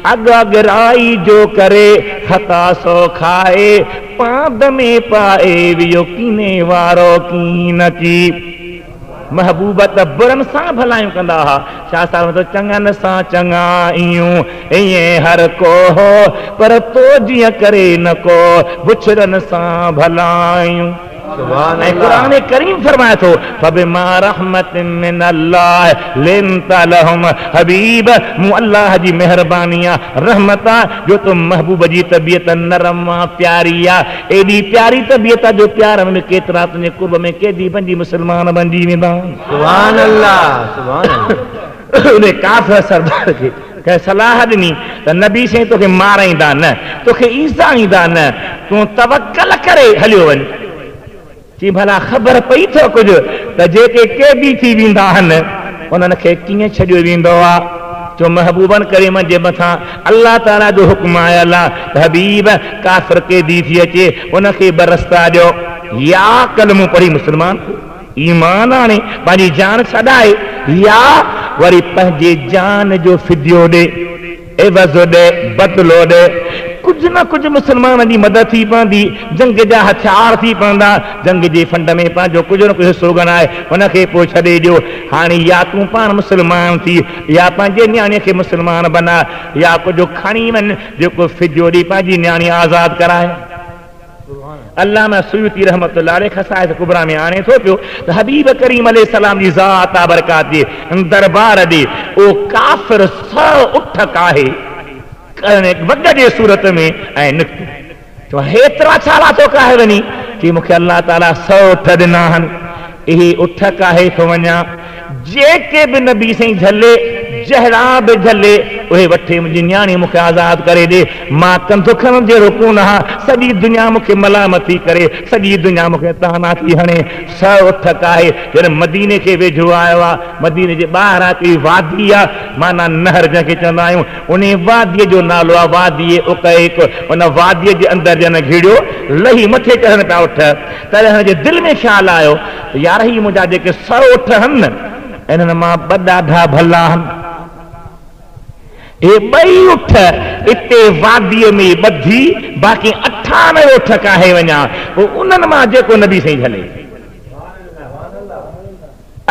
अग अगराई जो करे खता सो खाए, पाद में पाए वियो कीने वारो कीन की। महबूबत बुरन सां भलायूं कंदा हुआ, छा सा तो चङनि सां चङा आहियूं, ईअं हर को हो पर तो जीअं करे न को, बुछड़नि सां भलायूं। कुरान करीम फरमाए थो फबिमा रहमतिन मिन अल्लाह लिनता लहुम, हबीब मूं अल्लाह जी मेहरबानी आहे, रहमत आहे जो तुम महबूब जी तबीयत नरम आहे, प्यारी आहे, एॾी प्यारी तबीयत आहे जो प्यार में केतिरा तुंहिंजे कुर्ब में कैदी बंजी मुस्लमान बंजी वेंदा। सुभान अल्लाह, सुभान अल्लाह। उन काफ़िर सरदार खे कंहिं सलाह ॾिनी त नबी साईं तोखे माराईंदा न, तोखे ईज़ा ईंदा न, तूं तवक्कल करे हलियो वञ। चई भला ख़बर पई थो कुझु त जेके कैदी थी वेंदा आहिनि उन्हनि खे कीअं छॾियो वेंदो आहे। जो महबूबन करीम जे मथां अल्लाह ताला जो हुक्म आयल आहे त हबीब काफ़िर कैदी थी अचे उनखे ॿ रस्ता ॾियो, या कलमो पढ़ी मुस्लमान ईमान आणे पंहिंजी जान छॾाए, या वरी पंहिंजे जान जो फिदियो ॾे, एवज़ ॾे, बदलो ॾे। कुछ न कुछ मुसलमान की मदद थी पवंदी, जंग जा हथियार थी पवंदा, जंग जे फंड में पंहिंजो कुछ न कुछ हिस्सो गणाए उनखे पोइ छॾे ॾियो। हाणे या तूं पाण मुसलमान थी, या पंहिंजे न्याणीअ खे मुसलमान बना, या कुझु खणी वञ जेको फिदियो ॾेई पंहिंजी न्याणी आज़ाद कराए। अल्लामा सुयूती रहमतुल्लाह अलैह खसाइस कुबरा में आणे थो पियो त हबीब करीम अलैहि सलाम जी ज़ात बरकात जे दरबार ॾे ओ काफ़िर सौ उठक आहे वग जे सूरत में ऐं निकितो। तो हेतिरा छाला तो काहे वञी कि मूंखे अल्लाह ताला 100 उठ ॾिना आहिनि, इहे उठ काहे थो वञा, जेके बि नबी साईं झले जहिड़ा बि झले उहे वठी मुंहिंजी न्याणी मूंखे आज़ाद करे ॾे, मां कंदुखनि जे रुकू न हा, सॼी दुनिया मूंखे मलामती करे, सॼी दुनिया मूंखे ताना थी हणे। 100 उठ काहे जॾहिं मदीने खे वेझो आयो आहे, मदीने जे ॿाहिरां हिकिड़ी वादी आहे, माना नहर जंहिंखे चवंदा आहियूं, उन वादीअ जो नालो आहे वादी उकैक। उन वादीअ जे अंदरि जन घिड़ियो लही मथे चढ़नि पिया उठ, तॾहिं हुनजे दिलि में ख़्यालु आयो त यार ही मुंहिंजा जेके 100 उठ आहिनि इन्हनि मां 2 ॾाढा भला आहिनि, हे 2 उठ इते वादीअ में ॿधी, बाक़ी 98 उठ काहे वञा, पोइ उन्हनि मां जेको नबी साईं झले।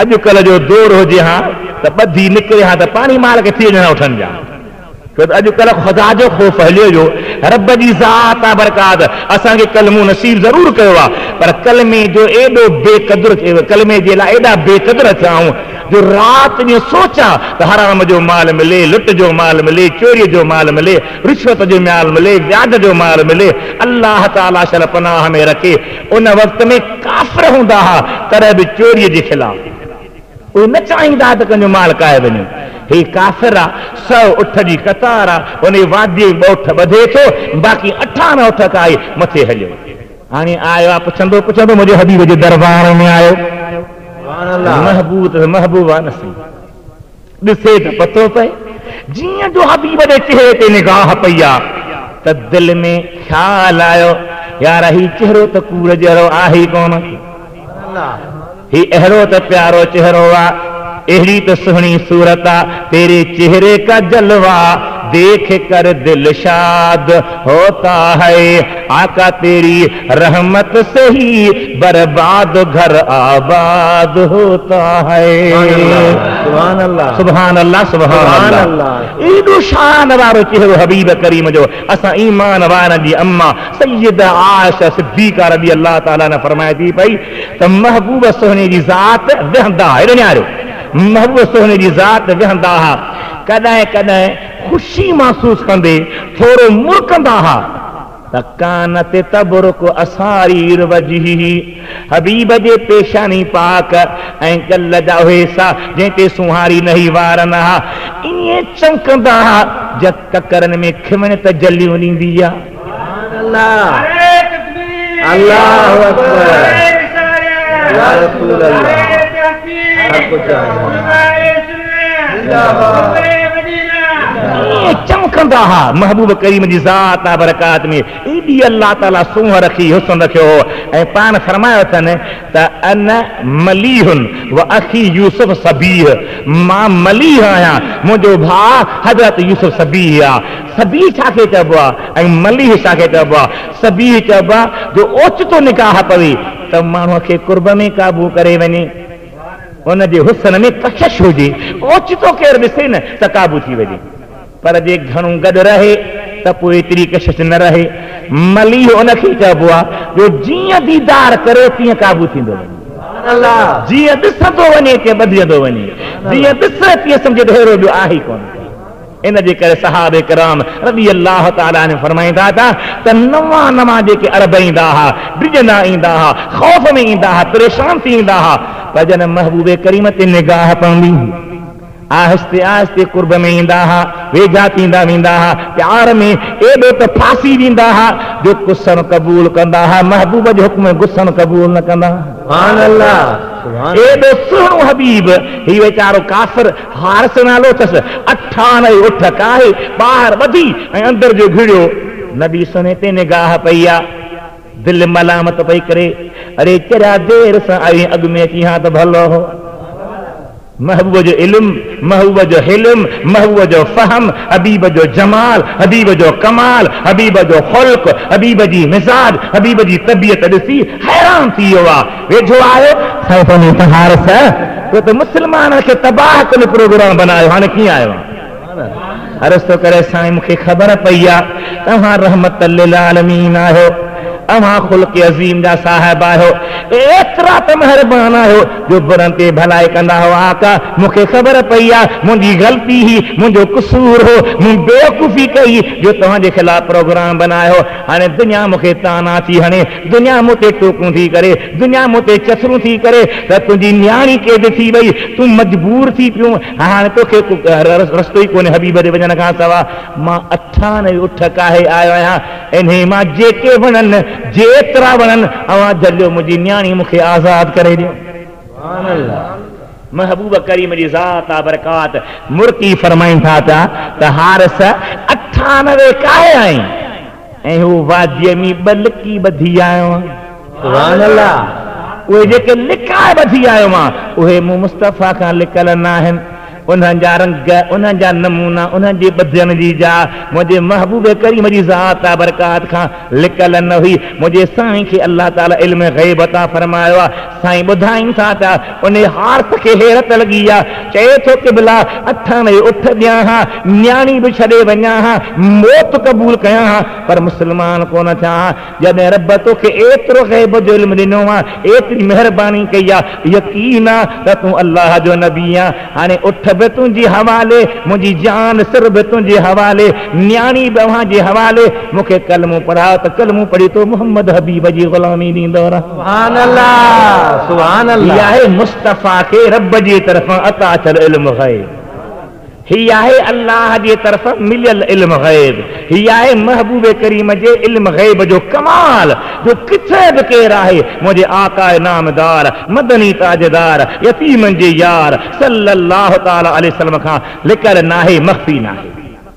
अॼुकल्ह जो दौर हुजे हा त ॿधी निकिरे हा त पाणी माल खे थी वञनि उठनि जा, छो त अॼुकल्ह ख़ुदा जो ख़ौफ़ हलियो जो, रब जी ज़ात आहे बरकात, असांखे कलमो नसीब ज़रूर कयो आहे, पर कलमे जो एॾो बेक़दुर थियो, कलमे जे लाइ एॾा बेक़दुर थियाऊं जो राति ॾींहुं सोचां त हराम जो माल मिले, लुट जो माल मिले, चोरीअ जो माल मिले, रिश्वत जो माल मिले, व्याज जो माल मिले, अल्लाह ताला शल पनाह में रखे। उन वक़्त में काफ़िर हूंदा हुआ तॾहिं बि चोरीअ जे ख़िलाफ़ उहे न चाहींदा त कंहिंजो माल काहे वञे। हे काफ़िर आहे, 100 उठ जी कतार आहे, उन वादीअ में 2 उठ ॿधे थो, बाक़ी 98 उठ काहे मथे हलियो। हाणे आयो आहे पुछंदो मुंहिंजे हबीब जे दरबार में आयो, महबूब महबूब आहे न सही, ॾिसे त पतो पए, जीअं जो हबीब जे चेहरे ते निगाह पई आहे त दिलि में ख़्यालु आयो यार ही चेहरो त कूड़ जहिड़ो आहे ई कोन, ही अहिड़ो त प्यारो चेहरो आहे, अहिड़ी त सुहिणी सूरत आहे, तेरे चेहरे का जलवा देख कर दिल शाद होता है, आका तेरी रहमत से ही बर्बाद घर आबाद होता है। सुभान अल्लाह सुभान अल्लाह सुभान अल्लाह। एॾो शान वारो चेहरो हबीब करीम जो। असां ईमान वारनि जी अम्मा सैयदा आयशा सिद्दीक़ा रज़ी अल्लाह ताला ने फरमाए थी पई त महबूब सुहिणे जी ज़ात वेहंदा, हेॾो न्यारो महबूब सुहिणे जी ज़ात वेहंदा हुआ, कॾहिं कॾहिं ख़ुशी महसूस कंदे थोरो मुरकंदा हुआ त कान ते तबरुक असारीर वजही, हबीब जे पेशानी पाक ऐं गल जा उहे सा जंहिं ते सुहारी नही वार न हा, ईअं चमकंदा हुआ जत ककरनि में खिमण त जलियूं ॾींदी आहे। अल्लाहु अकबर या रसूल अल्लाह। चमकंदा हा महबूब करीम जी ज़ात बरकात में, एॾी अल्लाह ताला सूंह रखी, हुस्न रखियो ऐं पाण फरमायो अथनि त अन मलीहुन व अखी यूसुफ सबीह, मां मलीह आहियां, मुंहिंजो भाउ हज़रत यूसुफ सबीह आहे। सबीह छाखे चइबो आहे ऐं मलीह छाखे चइबो आहे? सबीह चइबो आहे जो ओचितो निकाह पवे त माण्हूअ खे कुर्ब में काबू करे वञे, उनजे हुस्न में कशिश हुजे, ओचितो केरु ॾिसे न त काबू थी वञे, पर जे घणो गॾु रहे त पोइ एतिरी कशिश न रहे। मलीह उनखे चइबो आहे जो जीअं दीदार करे तीअं काबू थींदो वञे, जीअं ॾिसंदो वञे तीअं ॿधिजंदो वञे, जीअं ॾिसे तीअं सम्झे त अहिड़ो ॿियो आहे ई कोन। इन जे करे सहाबे किराम रज़ी अल्लाह ताला ने फरमाईंदा था त नवां जेके अरब ईंदा हुआ, डिॼंदा ईंदा हुआ, ख़ौफ़ में ईंदा हुआ, परेशान थी ईंदा हुआ, पर जन महबूबे करीम ते निगाह पवंदी, आहिस्ते आहिस्ते कुर्ब में ईंदा हुआ, वेझा थींदा वेंदा हुआ, प्यार में एॾो त फासी ॾींदा हुआ जो गुस्सन क़बूल कंदा हुआ, महबूब जो हुक्म गुस्सन क़बूल न कंदा। सुभान अल्लाह। एॾो सुहिणो हबीब, ही वीचारो काफ़िर हारिस नालो अथसि, 98 उठ काहे ॿाहिरि ॿधी ऐं अंदरि जो घिड़ियो, नबी सुने ते निगाह पई आहे, दिलि मलामत पई करे, अरे कहिड़ा देर सां आई, अॻु में अची हा त भलो हो। महबूब जो इल्म, महबूब जो हिल्म, महबूब जो फहम, हबीब जो जमाल, हबीब जो कमाल, हबीब जो ख़ुल्क़, हबीब जी मिज़ाज, हबीब जी तबियत ॾिसी हैरान थी वियो आहे। वेझो आयो हारिस, तो त मुस्लमान खे तबाह कल प्रोग्राम बनायो, हाणे कीअं आयो आहे? अर्ज़ थो करे साईं मूंखे ख़बर पई आहे तव्हां रहमत लिल आलमीन आहियो, अवां खुल्क़ अज़ीम जा साहिब आहियो, एतिरा त मेहरबान आहियो जो बुरनि ते भलाई कंदा हो। आका मूंखे ख़बर पई आहे मुंहिंजी ग़लती ही, मुंहिंजो कसूर हो, मूं बेवकूफ़ी कई जो तव्हांजे ख़िलाफ़ प्रोग्राम बनायो। हाणे दुनिया मूंखे ताना थी हणे, दुनिया मूं ते टोकूं थी करे, दुनिया मूं ते चसरूं थी करे त तुंहिंजी न्याणी क़ैद थी वई, तूं मजबूर थी पियो। हाणे तोखे रस्तो ई कोन्हे हबीब जे वञण खां सवा। मां 98 उठ काहे आयो आहियां, इन्हे मां जेके वणनि जेतिरा वणनि अवां जलियो, मुंहिंजी न्याणी मूंखे आज़ाद करे ॾियो। महबूब करीम जी ज़ात बरकात मुर्की फरमाइनि था त हारिस 98 काहे आई ऐं हू वादीअ में ॿलकी ॿधी आयो। सुभान अल्लाह। उहे जेके लिकाए ॿधी आयो मां, उहे मूं मुस्तफ़ा खां लिकल न आहिनि। उन्हनि जा रंग, उन्हनि जा नमूना, उन्हनि जे ॿधियन जी जा मुंहिंजे महबूब करीम जी ज़ात बरकात खां लिकल न हुई। मुंहिंजे साईं खे अल्लाह ताला इल्म ग़ैब अता फरमायो आहे। साईं ॿुधाइनि था त उन हारत खे हैरत लॻी आहे, चए थो क़िबला 98 उठ ॾियां हा, न्याणी बि छॾे वञा हा, मौत क़बूल कयां हा, पर मुस्लमान कोन थिया हा। जॾहिं रब तोखे एतिरो ग़ैब जो इल्म ॾिनो आहे, एतिरी महिरबानी कई आहे, यकीन आहे त तूं अल्लाह जो नबी आहे। हाणे उठ बि तुंहिंजे हवाले, मुंहिंजी जान सिर बि तुंहिंजे हवाले, न्याणी बि अव्हां जे हवाले। मूंखे कलमो पढ़ाओ त कलमो पढ़ी तो मोहम्मद हबीब जी ग़ुलामी ॾींदो रह। सुभान अल्लाह, सुभान अल्लाह। हीअ आहे मुस्तफ़ा खे रब जी तरफ़ां अता थियल इल्म ग़ैब, ही आहे अल्लाह जे तरफ़ मिलियल इल्म ग़ैब, ही आहे महबूब करीम जे इल्म ग़ैब जो कमाल जो किथे बि केरु आहे मुंहिंजे आका नामदार मदनी ताजदार यतीमन जे यार सल्लल्लाहु ताला अलैहि वसल्लम खां लिकल नाहे, मख़फ़ी नाहे।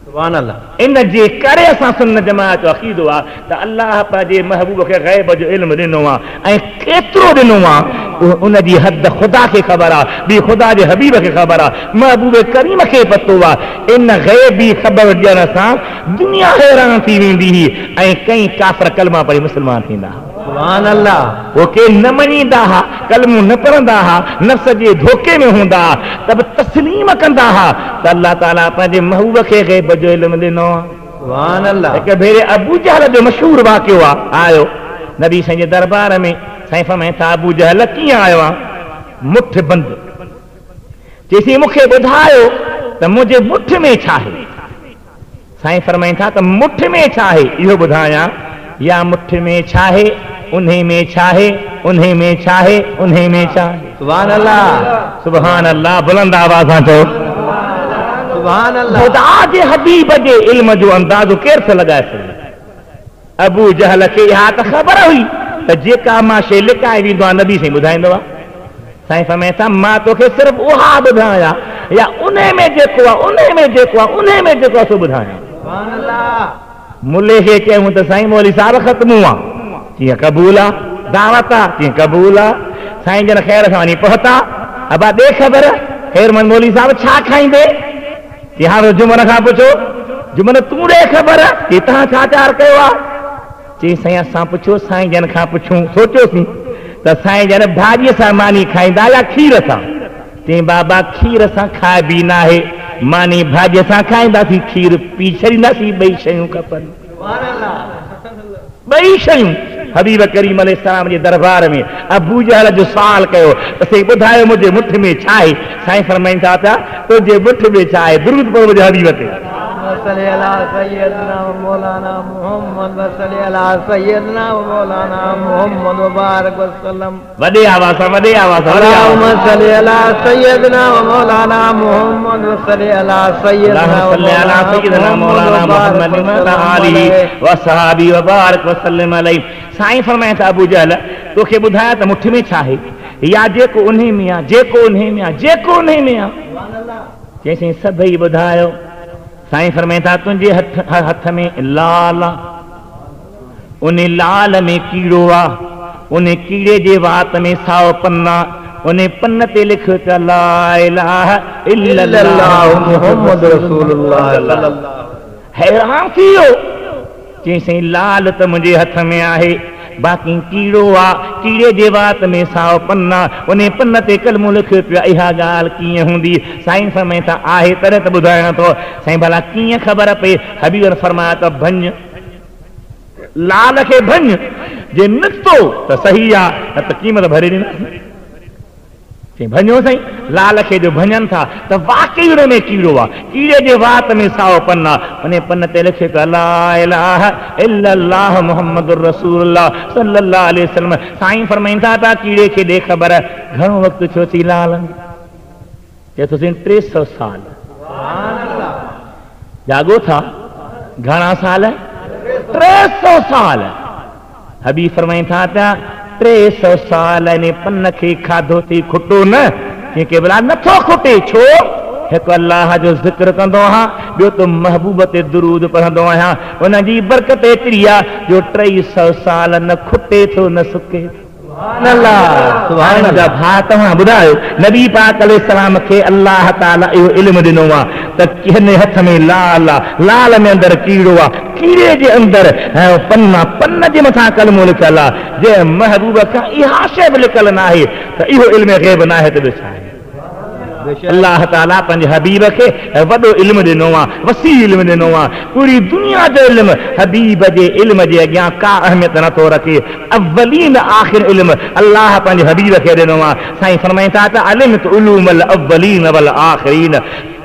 सुभान अल्लाह। इन जे करे असां सुन्नत जमात जो अक़ीदो आहे त अल्लाह पंहिंजे महबूब खे ग़ैब जो इल्म ॾिनो आहे ऐं केतिरो ॾिनो आहे उन जी हद ख़ुदा खे ख़बर आहे, ॿी ख़ुदा जे हबीब खे ख़बर आहे, महबूब करीम खे पतो आहे। इन ग़ैबी ख़बर ॾियण सां दुनिया हैरान थी वेंदी हुई ऐं कई काफ़िर कलमा पढ़ी मुस्लमान थींदा। सुभान अल्लाह। वो के न मञींदा हा, कलमो न पढ़ंदा हा, नफ़्स जे धोखे में हूंदा त बि तस्लीम कंदा हा त अल्लाह ताला पंहिंजे महबूब खे ग़ैब जो इल्म ॾिनो। सुभान अल्लाह। हिकु भेरे अबू जहल जो मशहूर वाक़ियो आयो नबी साईं जे दरबार में। साईं फरमाइनि था अबू जहल कीअं आयो आहे? मुठ बंदि। चईसीं मूंखे ॿुधायो त मुंहिंजे मुठ में छा आहे? साईं फरमाइनि था त मुठ में छा आहे इहो ॿुधायां, या मुठ में छा आहे, उन्हे में छा आहे, उन्हे में छा आहे, उन्हे में छा आहे। सुभान अल्लाह, सुभान अल्लाह। बुलंद आवाज़ सां चओ सुभान अल्लाह। ख़ुदा जे हबीब जे इल्म जो अंदाज़ो केरु थो लॻाए सघे? अबू जहल खे इहा त ख़बर हुई त जेका मां शइ लिकाए ॾींदो आहे नबी साईं ॿुधाईंदो आहे। साईं फरमाइनि था मां तोखे सिर्फ़ु उहा ॿुधायां, या उन में जेको आहे, उन में जेको आहे, उन में जेको आहे सो ॿुधायां। सुभान अल्लाह। मुले खे चयूं त साईं मौली साहिब ख़त्मु आहे, कीअं क़बूल आहे, दावत आहे, कीअं क़बूल आहे। साईं जन ख़ैर सां वञी पहुता, अबा ॾे ख़बर ख़ैरमन मौली साहिब छा खाईंदे? कि हाणे जुमन खां पुछो, जुमन तूं ॾे ख़बर कि तव्हां छा चार कयो आहे? चई साईं असां पुछो, साईं जन खां पुछूं, सोचियोसीं त साईं जन भाॼीअ सां मानी खाईंदा या खीर सां? चई बाबा खीर सां खाए बि न आहे, मानी भाॼीअ सां खाईंदासीं, खीर पी छॾींदासीं, ॿई शयूं खपनि। ॿई शयूं। हबीब करीम अलैहिस्सलाम जे दरबार में अबू जहल जो सवाल कयो त साईं ॿुधायो मुंहिंजे मुठ में छा आहे? साईं फरमाइनि था त तुंहिंजे मुठ में छा आहे? दुरूद पढ़ो मुंहिंजे हबीब ते। सल्ली अला सय्यदना मौलाना मुहम्मद सल्ली अला सय्यदना मौलाना मुहम्मद मुबारक वसल्लम। वॾे आवाज़ सां, वॾे आवाज़ सां। अल्लाहुम्मा सल्ली अला सय्यदना मौलाना मुहम्मद सल्ली अला सय्यदना मौलाना मुहम्मद आलिहि व सहाबी व बारक वसल्लम अलैहि। साईं फरमाइनि था अबू जहल तोखे ॿुधाया त मुठ में छा आहे, या जेको उन्हे में आहे, जेको उन्हे में आहे, जेको उन्हे में आहे। चईं सभई ॿुधायो। साईं फरमाइनि था तुंहिंजे हथ में लाल आहे, उन लाल में कीड़ो आहे, उन कीड़े जे वात में साओ पन आहे, उन पन ते लिख त ला इलाहा इल्लल्लाह मुहम्मद रसूलुल्लाह। हैरान थी वियो। चई साईं लाल त मुंहिंजे हथ में आहे, बाक़ी कीड़ो आहे, कीड़े जे वात में साओ पन आहे, उन पन ते कलमो लिखियो पियो। इहा ॻाल्हि कीअं हूंदी? साईं फरमाइनि था आहे तॾहिं त ॿुधायां थो। साईं भला कीअं ख़बर पए? हबीब फरमाया त भञ, लाल खे भञ, जे निकितो त सही आहे, न त क़ीमत भरे ॾींदासीं। चई भञो साईं, लाल खे जो भञनि था त वाकई हुन में कीड़ो आहे, कीड़े जे वात में साओ पन आहे, उन पन ते लिखे त ला इलाहा इल्लल्लाह मुहम्मदुर रसूलुल्लाह सल्लल्लाहु अलैहि वसल्लम। साईं फरमाइनि था कीड़े खे ॾे ख़बर घणो वक़्तु थियो थी लाल? चए थो साईं 300 साल। जागो था घणा साल? 300 साल। हबीब फरमाइनि था 300 साल इन पन खे खाधो थी खुटो न, कंहिंखे भला नथो खुटे। छो? हिकु अल्लाह जो ज़िक्र कंदो आहियां, ॿियो त महबूब ते दुरूद पढ़ंदो आहियां, उनजी बरकत एतिरी आहे जो 300 साल न खुटे थो न सुके। तव्हां ॿुधायो नबी पाक अलैहिस्सलाम खे अल्लाह ताला इहो इल्मु ॾिनो आहे त हिन हथ में लाल आहे, लाल में अंदरि कीड़ो आहे, कीड़े जे अंदरि पन आहे, पन जे मथां कलमो लिखियल आहे। जे महबूब खां इहा शइ बि लिखियल न आहे त इहो इल्म ग़ैब न आहे त ॿियो छा आहे? अल्लाह ताला पंहिंजे हबीब खे वॾो इल्मु ॾिनो आहे, वसी इल्मु ॾिनो आहे। पूरी दुनिया जो इल्मु हबीब जे इल्म जे अॻियां का अहमियत नथो रखे। अव्वलीन आख़िर इल्मु अल्लाह पंहिंजे हबीब खे ॾिनो आहे। साईं फरमाइनि था त अलिमत उलूमल अव्वलीन वल आख़िरीन,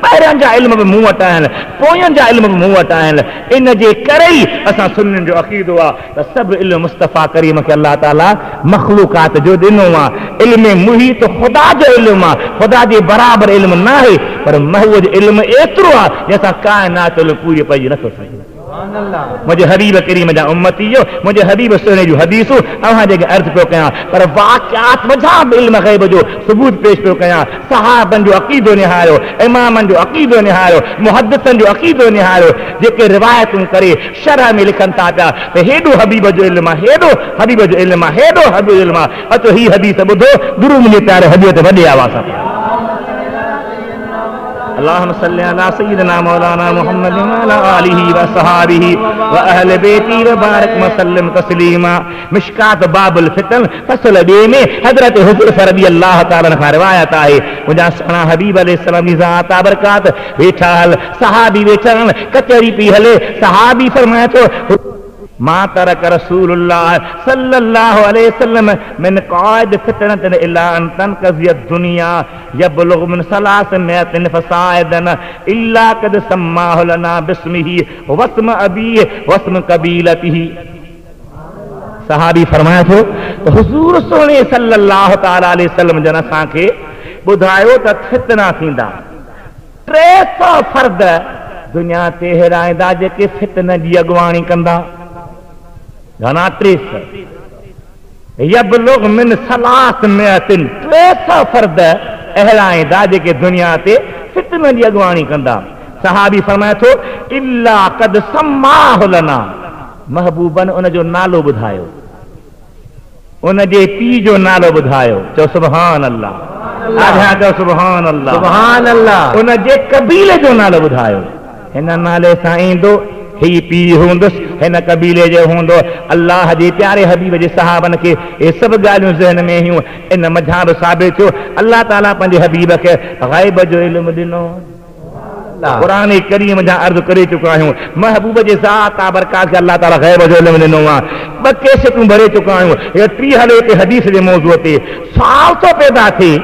पहिरियां जा इल्म बि मूं वटि आहिनि, पोयनि जा इल्म बि मूं वटि आहिनि। इन जे करे ई असां सुन्नियुनि जो अक़ीदो आहे त सभु इल्म मुस्तफ़ा करीम खे अल्लाह ताला मख़लूक़ात जो ॾिनो आहे। इल्म मुहीत ख़ुदा जो इल्मु आहे, ख़ुदा जे बराबरि इल्मु न आहे, पर महबूब जो इल्मु एतिरो आहे जंहिंसां काइनात जो पूरी पइजी नथो सघे। मुंहिंजे हबीब करीम जा उम्मतीयो, मुंहिंजे हबीब सुहिणे जूं हदीसूं अव्हां जेके अर्ज़ पियो कयां, पर वाक़ियात वझा बि इल्म ग़ैब जो सबूत पेश पियो कयां। सहाबनि जो अक़ीदो निहारियो, इमामनि जो अक़ीदो निहारियो, मुहद्दिसनि जो अक़ीदो निहारियो, जेके रिवायतूं करे शरह में लिखनि था पिया त हेॾो हबीब जो इल्मु आहे, हेॾो हबीब जो इल्मु आहे, हेॾो हबीब जो इल्मु आहे। अचो ही हदीस ॿुधो, दुरूद मुंहिंजे प्यारे हबीब ते वॾे आवाज़ सां। अल्लाहुम्मा सल्ली अला सय्यिदिना मौलाना मुहम्मद व अला आलिहि व सहाबिहि व अहले बैति व बारिक व सल्लम तस्लीमा। मिशकात बाबुल फितन फसल 2 में हजरत हुज़ैफा रज़ियल्लाहु ताला खां रिवायत आहे, मुंहिंजा सुहिणा हबीब अलैहिस्सलाम जी ज़ात बरकात वेठा हल, सहाबी वेठा हल, कचहरी पई हले। सहाबी फरमाए थो मा तरक रसूलुल्लाह सल्लल्लाहु अलैहि वसल्लम मिन क़ाइद फितनतिन इल्ला अन तनक़ज़ियत दुनिया यबलुगु मिन सलासमियतिन फसाइदन इल्ला क़द सम्माहु लना बिस्मिही वस्म अबीहि वस्म क़बीलतिही। सहाबी फरमाए थो त हुज़ूर सोने सल्लल्लाहु ताला अलैहि वसल्लम जन असांखे ॿुधायो त फितना थींदा, 300 फर्द दुनिया ते हिराईंदा जेके फितन जी अॻुवाणी कंदा। घणा? 300। यबलुग मिन सलासमियतिन, 300 फर्द अहिड़ाईंदा जेके दुनिया ते फितन जी अॻुवाणी कंदा। सहाबी फरमाए थो इल्ला क़द सम्माहु लना, महबूबन उन जो नालो ॿुधायो, उन जे पीउ जो नालो ॿुधायो। चओ सुभान अल्लाह, आधा चओ सुभान अल्लाह, सुभान अल्लाह। उन जे कबीले जो नालो ॿुधायो, हिन नाले सां ईंदो, ही पीउ हूंदुसि, हिन कबीले जो हूंदो। अल्लाह जे प्यारे हबीब जे सहाबन खे ये सभु ॻाल्हियूं ज़हन में हुयूं। इन मझां बि साबित थियो अल्लाह ताला पंहिंजे हबीब खे ग़ैब जो इल्मु ॾिनो। क़ुरान करीम जा अर्ज़ करे चुका आहियूं, महबूब जे ज़ात बरकात खे अल्लाह ताला ग़ैब जो इल्मु ॾिनो आहे। 2 केसेटूं भरे चुका आहियूं। हे 3 हले ते हदीस जे मौज़ूअ ते सुवाल थो पैदा थिए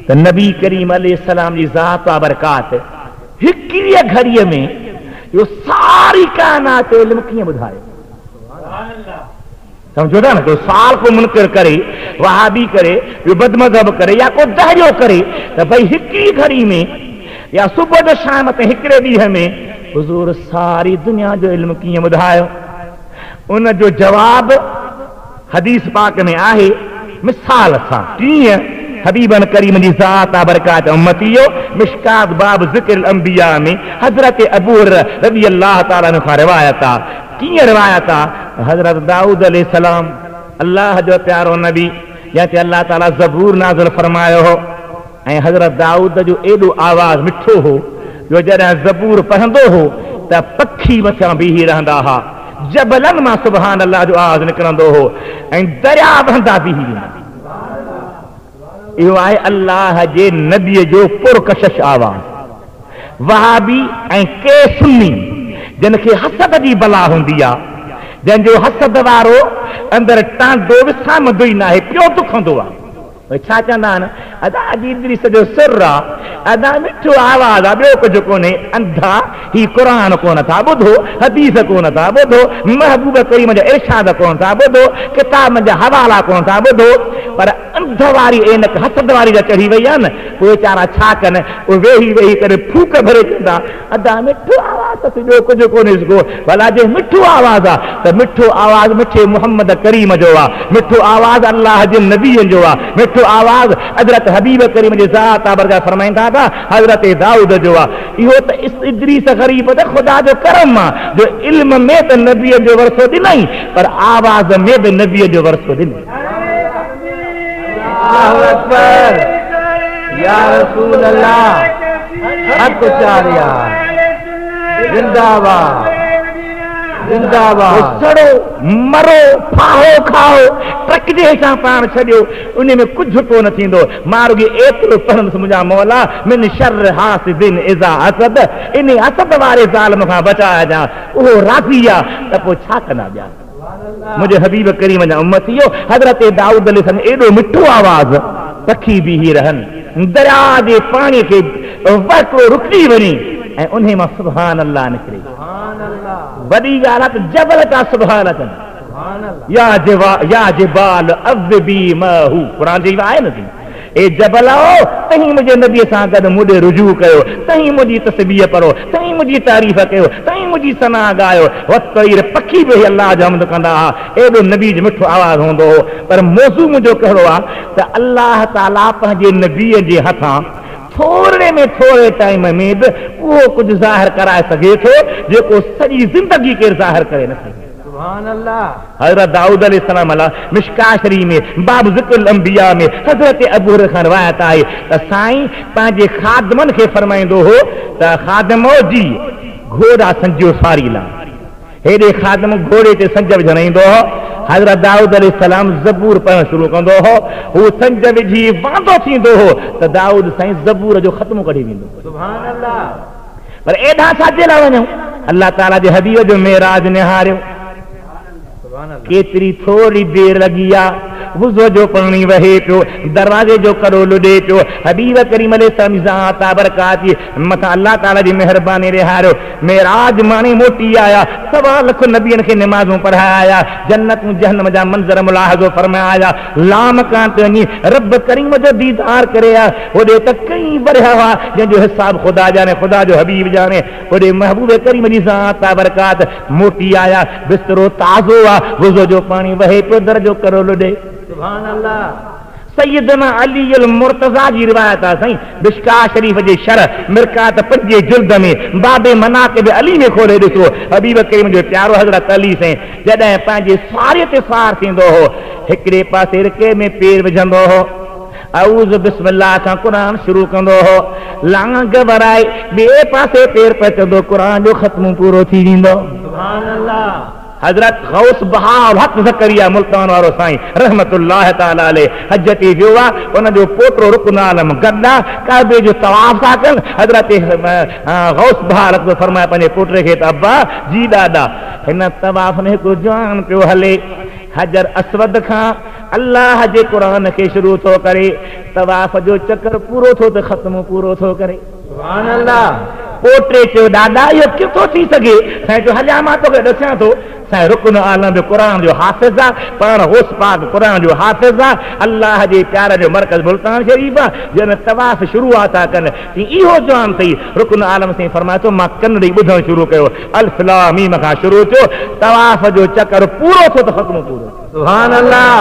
त नबी करीम अलैहिस्सलाम जी ज़ात बरकात हिकिड़ीअ घड़ीअ में इहो सारी काइनात जो इल्मु कीअं ॿुधायो? समझो था न, कोई साल को मुनकर करे, वहाबी करे, बदमज़हब करे या को दहरियो करे त भई हिकिड़ी घड़ी में या सुबुह जो शाम ते हिकिड़े ॾींहं में हुज़ूर सारी दुनिया जो इल्मु कीअं ॿुधायो? उन जो जवाब हदीस पाक में आहे मिसाल सां। कीअं? हबीबन करीम जी ज़ात बरकात उम्मतियो, मिशकात बाब ज़िक्र अंबिया में हजरत अबू हुरैरा रज़ियल्लाहु ताला अन्हु खां रिवायत आहे। कीअं रिवायत आहे? हजरत दाऊद अलैहिस्सलाम अल्लाह जो प्यारो नबी, जंहिं ते अल्लाह ताला ज़बूर नाज़िल फरमायो हो, ऐं हजरत दाऊद जो एॾो आवाज़ मिठो हो जो जॾहिं ज़बूर पढ़ंदो हो त पखी मथां बीही रहंदा हुआ, जबलनि मां सुभान अल्लाह जो आवाज़ निकिरंदो हो ऐं दरिया बहंदा बीही वेंदा। इहो आहे अल्लाह जे नबीअ जो पुरकशिश आवाज़। वहाबी ऐं के सुन्नी जिन खे हसद जी बला हूंदी आहे, जंहिंजो हसद वारो अंदरि टांडो विसामंदो ई न आहे, पियो दुखंदो आहे। छा चवंदा आहिनि, अदा इद्रीस जो सुर आहे, अदा मिठो आवाज़ आहे, ॿियो कुझु कोन्हे। अंधा ही क़ुर कोन था ॿुधो, हदीस कोन था ॿुधो, महबूब करीम जा इरशाद कोन था ॿुधो, किताब जा हवाला कोन था ॿुधो, पर अंध वारी ऐनक हसद वारी जा चढ़ी वई आहे न, उहे वीचारा छा कनि, उहे वेही वेही करे फूक भरे चवंदा, अदा मिठो आवाज़ अथसि, ॿियो कुझु कोन्हे सघो। भला जे मिठो आवाज़ आहे त मिठो आवाज़ मिठे मुहम्मद करीम जो आहे, मिठो आवाज़ अल्लाह जे नबीअ जो आहे, मिठो आवाज़ हज़रत हबीब करीम जे ज़ात आबरगा फरमाईंदा था हज़रत दाऊद जो आहे। इहो त इद्रीस ग़रीब त ख़ुदा जो करम आहे जो इल्म में त नबीअ जो वरसो ॾिनई, पर आवाज़ में बि नबीअ जो वरसो ॾिनई। अल्लाहु अकबर, या रसूल अल्लाह, हक़ चारिया, जिंदाबाद जिंदाबाद। सड़ो मरो फाहो खाओ ट्रक जे हेठां पाण छॾियो, उन में कुझु कोन थींदो। मारुगी एतिरो पढ़ंदुसि मुंहिंजा मौला, मिन शर्र हासिदिन इज़ा हसद, इन हसद वारे ज़ालिम खां बचाइजां, उहो राज़ी आहे त पोइ छा कंदा ॿिया। मुंहिंजे हबीब करीम जा उम्मतियो, हज़रत दाऊद अलैहिस्सलाम एॾो मिठो आवाज़, पखी बीही रहनि, दरिया जे पाणी खे वकिरो रुकी वञी ऐं उन मां सुभान अल्लाह निकिरे। वॾी ॻाल्हि आहे त जबल का सुभान अचनि, या जिबाल अव्बी महू, क़ुर जी आहे न, ए जबल आओ तहीं मुंहिंजे नबीअ सां गॾु मुॾे रुजू कयो, तहीं मुंहिंजी तस्बीह पढ़ो, तहीं मुंहिंजी तारीफ़ कयो, तहीं मुंहिंजी सना ॻायो। वतईर पखी बि अल्लाह जो हम्द कंदा हुआ, एॾो नबी जो मिठो आवाज़ हूंदो हो। पर मौज़ू मुंहिंजो कहिड़ो आहे त अल्लाह ताला पंहिंजे नबीअ जे हथां थोरे में थोरे टाइम में बि उहो कुझु ज़ाहिर कराए सघे थो जेको सॼी ज़िंदगी केरु ज़ाहिर करे न सघे। सुभान अल्लाह। हज़रत दाऊद अलैहिस्सलाम मिशका शरीफ़ में बाब ज़िक्रुल अंबिया में हज़रत अबू हुरैरा खां रिवायत आहे त साईं पंहिंजे ख़ादिमनि खे फरमाईंदो हो त ख़ादिमो जी घोड़ा संजो सारी ला, हेॾे ख़ादिम घोड़े ते संज विझाईंदो हो। हज़रत दाऊद अलैहिस्सलाम ज़बूर पढ़णु शुरू कंदो हो, हू संज विझी वांदो थींदो हो त दाऊद साईं ज़बूर जो ख़त्मो कढी वेंदो। सुभान अल्लाह। पर एॾा छाजे लाइ वञूं, अल्लाह ताला जे हबीब जो मेराज निहारियो, केतिरी थोरी देर लगी आहे, वुज़ो जो पाणी वहे पियो, दरवाजे जो करो लुॾे पियो, हबीब करीम अलैहिस्सलाम ज़ात बरकात मथां अल्लाह ताला जी मेहरबानी रिहारियो, मेराज माणे मोटी आया, 1.25 लाख नबियनि खे निमाज़ूं पढ़ाया, जन्नतूं जहन्नम जा मंज़र मुलाहिज़ो फरमाया, लाम कान ते वञी रब करीम जो दीदार करे आ। होॾे त कई बढ़िया हुआ जंहिंजो हिसाब ख़ुदा जाने, ख़ुदा जो हबीब जाने। होॾे महबूब करीम जी ज़ात बरकात मोटी आया, बिस्तरो ताज़ो आहे, वुज़ो जो पाणी वहे पियो, दर जो करो लुॾे। सुभान अल्लाह। सैयदना अली अल मुर्तज़ा जी रिवायत आहे साईं, मिशका शरीफ़ जे शरह मिरकात 5 जुल्द में बाबे मनाक़िब अली में खोले ॾिसो, हबीब करीम जो प्यारो हज़रत अली साईं जॾहिं पंहिंजे सारे ते सार थींदो हो, हिकिड़े पासे रिके में पेर विझंदो हो, औज़ बिस्मिल्लाह सां क़ुरान शुरू कंदो हो, लांग वराए ॿिए पासे पेर पचंदो, क़ुरान जो ख़त्मो पूरो थी वेंदो। सुभान अल्लाह। हज़रत गौस बहाउल हक़ ज़करिया मुल्तान वारो साईं रहमतुल्लाह ताला अलैह हज ते वियो आहे, उन जो पोटो रुकन आलम गॾा काबे जो तवाफ़ था कनि। हज़रत गौस बहाउल हक़ फरमाया पंहिंजे पुट खे त अब्बा जी ॾाॾा, हिन तवाफ़ में हिकिड़ो जवान पियो हले, हजर अस्वद खां अल्लाह जे क़ुरान खे शुरू थो करे, तवाफ़ जो चक्कर पूरो थो त ख़त्म पूरो थो करे। सुभान अल्लाह। पोटे चयो ॾाॾा इहो किथो थी सघे, साईं जो हलिया मां तोखे ॾसां थो, साईं रुकन आलम जो क़ुरान जो हाफ़िज़ आहे, पाण होस पाक क़ुरान जो हाफ़िज़ आहे, अल्लाह जे प्यार जो मरकज़ मुल्तान शरीफ़ आहे, जंहिं तवाफ़ शुरूआत था कनि, इहो जवान अथई। रुकन आलम साईं फरमाए थो मां कन ॾेई ॿुधणु शुरू कयो, अल्फ़ लाम मीम खां शुरू थियो, तवाफ़ जो चकर पूरो थियो त ख़त्मो पूरो। सुभान अल्लाह।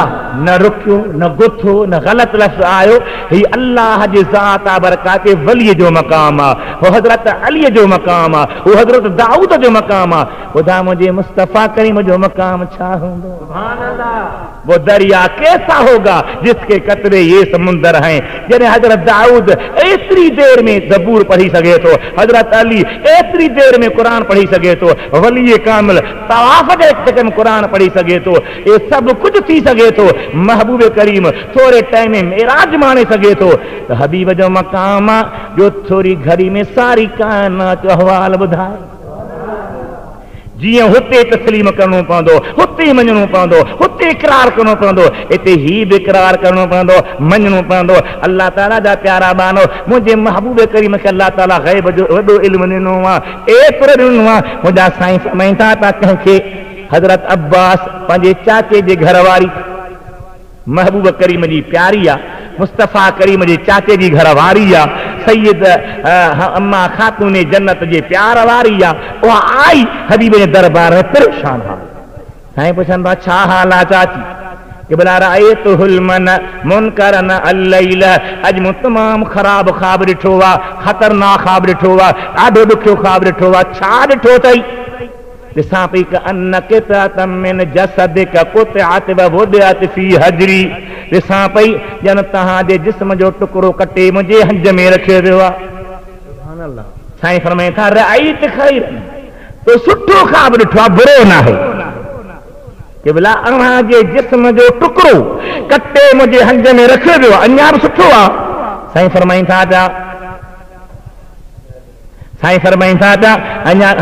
न रुकियो न गुथो न ग़लत लफ़्ज़ आयो, ही अल्लाह जे ज़ात बरकात वलीअ जो मक़ाम आहे, वो हज़रत अली जो मक़ाम आहे, वो हज़रत दाऊद जो मक़ाम आहे। ॿुधा मुंहिंजे मुस्तफ़ा करीम जो मक़ाम छा हूंदो। सुभान अल्लाह। वो दरिया कैसा होगा जिसके कतरे ये समुंदर हैं। जॾहिं हज़रत दाऊद एतिरी देर में ज़बूर पढ़ी सघे थो, हज़रत अली एतिरी देर में क़ुरान पढ़ी सघे थो, वली कामिल तवाफ़ जे चक्कर में क़ुरान पढ़ी सघे थो, ये सभु कुझु थी सघे थो। महबूब करीम थोरे टाइम में मेराज माणे सघे थो, त हबीब जो मक़ाम आहे जो थोरी घड़ी में सारी काइनात जो अहवाल ॿुधाए। जीअं हुते तस्लीम करणो पवंदो, हुते मञणो पवंदो, हुते इक़रार करणो पवंदो, हिते ही बि इक़रार करणो पवंदो, मञणो पवंदो। अल्लाह ताला जा प्यारा बानो, मुंहिंजे महबूब करीम खे अल्लाह ताला ग़ैब जो वॾो इल्मु ॾिनो आहे, एतिरो ॾिनो आहे। मुंहिंजा साईं फरमाइनि था त कंहिंखे हज़रत अब्बास पंहिंजे चाचे जे घर वारी महबूब करीम जी प्यारी आहे, मुस्तफ़ा करीम जे चाचे जी घर वारी आहे, सैयद अम्मा खातून जन्नत जे प्यार वारी आहे। उहा आई हबीब जे दरबार में परेशान आहे। साईं पुछनि था छा हाल आहे चाची? कि भला रायतुल मुनकरन अल्लैल, अॼु मूं तमामु ख़राब ख़्वाब ॾिठो आहे, ख़तरनाक ख़्वाब ॾिठो आहे, ॾाढो ॾुखियो ख़्वाब ॾिठो आहे। छा ॾिठो अथई? ॾिसां पई क अन क़ितअतम मिन जसदिक क़ुतिअत व वुदिअत फी हजरी। ॾिसां पई ॼण तव्हांजे जिस्म जो टुकड़ो कटे मुंहिंजे हंज में रखियो वियो आहे। सुभान अल्लाह। साईं फरमाइनि था रअयत खैर, तो सुठो ख़्वाब ॾिठो आहे, बुरो न आहे। कि भला अव्हांजे जिस्म जो टुकड़ो कटे मुंहिंजे हंज में रखियो वियो आहे, अञा बि सुठो आहे। साईं फरमाइनि था पिया, साईं फरमाइनि था पिया अञा,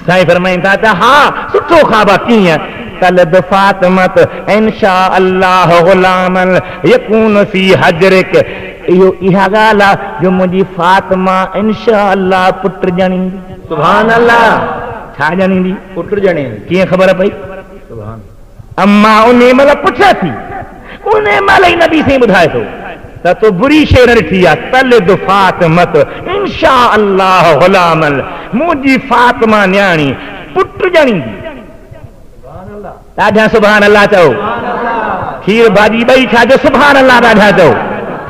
साईं फरमाइनि था त हा सुठो ख़्वाब आहे। कीअं? तलब फातिमत इंशा अल्लाह गुलामन यकून फी हजरिक। इहो इहा ॻाल्हि आहे जो मुंहिंजी फातिमा इंशा अल्लाह पुट ॼणींदी। सुभान अल्लाह। छा ॼणींदी? पुट ॼणींदी। कीअं ख़बर पई? सुभान। अम्मा उन महिल पुछे थी, उन महिल ई नबी साईं ॿुधाए थो त तो बुरी शइ न ॾिठी आहे। तलब फातिमत इंशा अल्लाह गुलामन, मुंहिंजी फातिमा न्याणी पुट ॼणींदी। ॾाढा सुभान अल्लाह चओ। खीर भाॼी ॿई खाधो, सुभान अल्लाह ॾाढा चओ।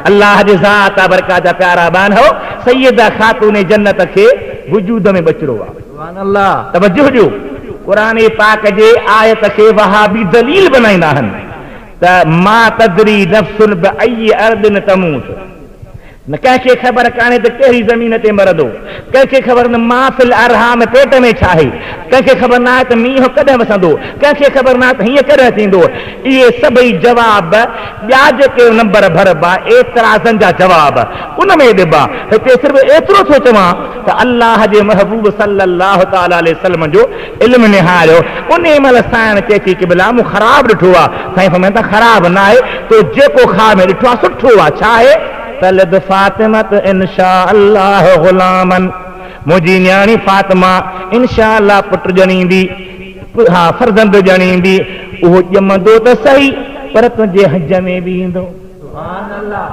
अल्लाह जे ज़ात बरकात जा प्यारा बान हो, सैयदा खातून जन्नत खे वजूद में बचड़ो आहे। सुभान अल्लाह। तवज्जो जो क़ुरान पाक जे आयत खे वहाबी दलील बनाईंदा आहिनि त मा तदरी नफ्सुन बअय्यि अर्दिन तमूत। न कंहिंखे ख़बर कान्हे त कहिड़ी ज़मीन ते मरंदो, कंहिंखे ख़बर न माफ़िल अरहाम पेट में छा आहे, कंहिंखे ख़बर न आहे त मींहुं कॾहिं वसंदो, कंहिंखे ख़बर न आहे त हीअं कॾहिं थींदो। इहे सभई जवाब ॿिया जेके नंबर भरबा एतिराज़नि जा जवाब उन में ॾिबा। हिते सिर्फ़ु एतिरो थो चवां त अल्लाह जे महबूब सल्लल्लाहु तआला अलैहि वसल्लम जो इल्मु निहारियो। उन महिल साईं चए थी कि भला मूं ख़राब ॾिठो आहे। साईं फरमाइनि था ख़राब न आहे, तो जेको ख़्वाब में ॾिठो आहे सुठो आहे। छा आहे? तलब फातिमत इंशा अल्लाह गुलामन, मुंहिंजी न्याणी फातिमा इंशा अल्लाह पुट ॼणींदी, हा फर्ज़ंद ॼणींदी। उहो ॼमंदो त सही पर तुंहिंजे हज में बि ईंदो। सुभान अल्लाह।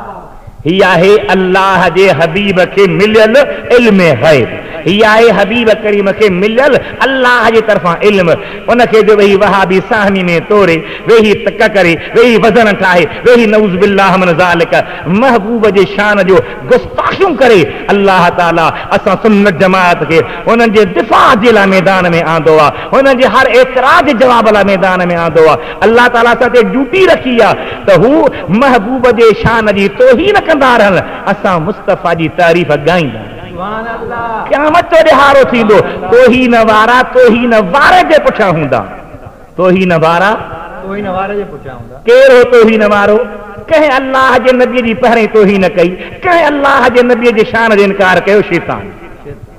ही आहे अल्लाह जे हबीब खे मिलियल इल्म ग़ैब। ही आहे हबीब करीम खे मिलियल अल्लाह जे तरफ़ां इल्म। उनखे जो वेही वहाबी साहनी में तोड़े, वेही तक करे, वेही वज़न ठाहे, वेही नऊज़ बिल्लाह मिन ज़ालिक महबूब जे शान जो गुस्ताखियूं करे, अल्लाह ताला असां सुन्नत जमात खे उन्हनि जे दिफ़ा जे लाइ मैदान में आंदो आहे, उन्हनि जे हर एतिराज़ जे जवाब लाइ मैदान में आंदो आहे। अल्लाह ताला असां ते ड्यूटी रखी आहे त हू महबूब जे शान जी तौहीन कंदा रहनि, असां मुस्तफ़ा जी तारीफ़ गाईंदा। क़यामत जो ॾिहारो थींदो, तौहीन वारा तौहीन वारे जे पुठियां हूंदा। तौहीन वारा तौहीन वारे जे पुठियां हूंदा। केरु तौहीन वारो? कंहिं अल्लाह जे नबीअ जी पहिरीं तौहीन कई, कंहिं अल्लाह जे नबीअ जे शान जो इनकार कयो, शैतान।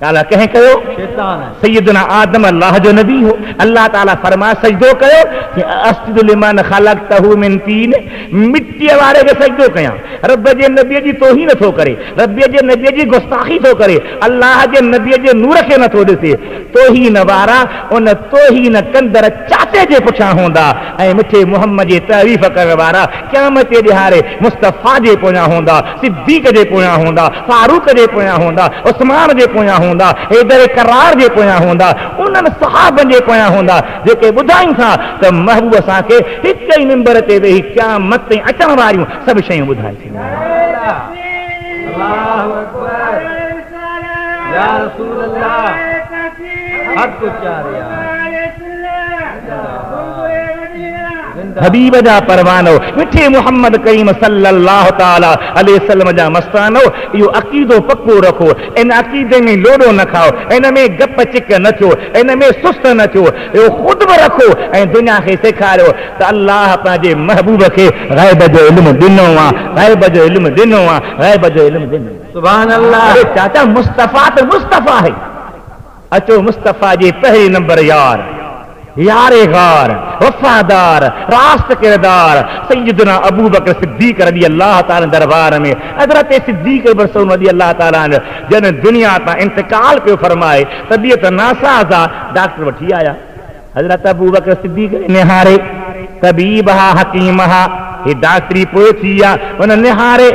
ताला कंहिं कयो? शैतान। सैयदना आदम अल्लाह जो नबी हो। अल्लाह ताला फरमा सजदो कयो कि अस्जुदु लिमन खलक़तहु मिन तीन, मिट्टीअ वारे खे सजदो कयां। रब जे नबीअ जी तौहीन थो करे, रब जे नबीअ जी गुस्ताखी थो करे, अल्लाह जे नबीअ जे नूर खे नथो ॾिसे। तौहीन वारा उन तौहीन कंदड़ चाचे जे पुठियां हूंदा ऐं मिठे मुहम्मद जी तारीफ़ करण वारा क़यामत जे ॾिहारे मुस्तफ़ा जे पोयां हूंदा, सिद्दीक़ जे पोयां हूंदा, फारूक जे पोयां हूंदा, उस्मान जे पोयां हूंदा, हैदर करार जे पोयां हूंदा, उन्हनि सहाबनि जे पोयां हूंदा जेके ॿुधाइनि था त महबूब असांखे हिक ई मिंबर ते वेही क़यामत ताईं अचण वारियूं सभु शयूं ॿुधाए छॾियूं। अल्लाहु अकबर या रसूल अल्लाह, हद कुछ हबीब जा परवानो, मिठे मुहम्मद करीम सल्लल्लाहु ताला अलैहि वसल्लम जा मस्तानो। इहो अक़ीदो पक्को रखो, इन अक़ीदे में लोॾो न खाओ, इन में गप चिक न थियो, इन में सुस्त न थियो। इहो ख़ुदि बि रखो ऐं दुनिया खे सेखारियो त अल्लाह पंहिंजे महबूब खे ग़ैब जो इल्मु ॾिनो आहे, ग़ैब जो इल्मु ॾिनो आहे, ग़ैब जो इल्मु ॾिनो। सुभान अल्लाह। चाचा मुस्तफ़ा त मुस्तफ़ा आहे, अचो मुस्तफ़ा जे पहिरें नंबर यार, यारे गार, वफादार, रास्त किरदार सैयदना अबू बकर सिद्दीक रज़ी अल्लाह ताला दरबार में हज़रत सिद्दीक रज़ी अल्लाह ताला जन दुनिया तां इंतकाल पियो फरमाए, तबियत नासाज़ा, डॉक्टर वठी आया। हज़रत अबू बकर सिद्दीक निहारे तबीबहा हकीमहा, ये डॉक्टरी पोइ थी आहे, उन निहारे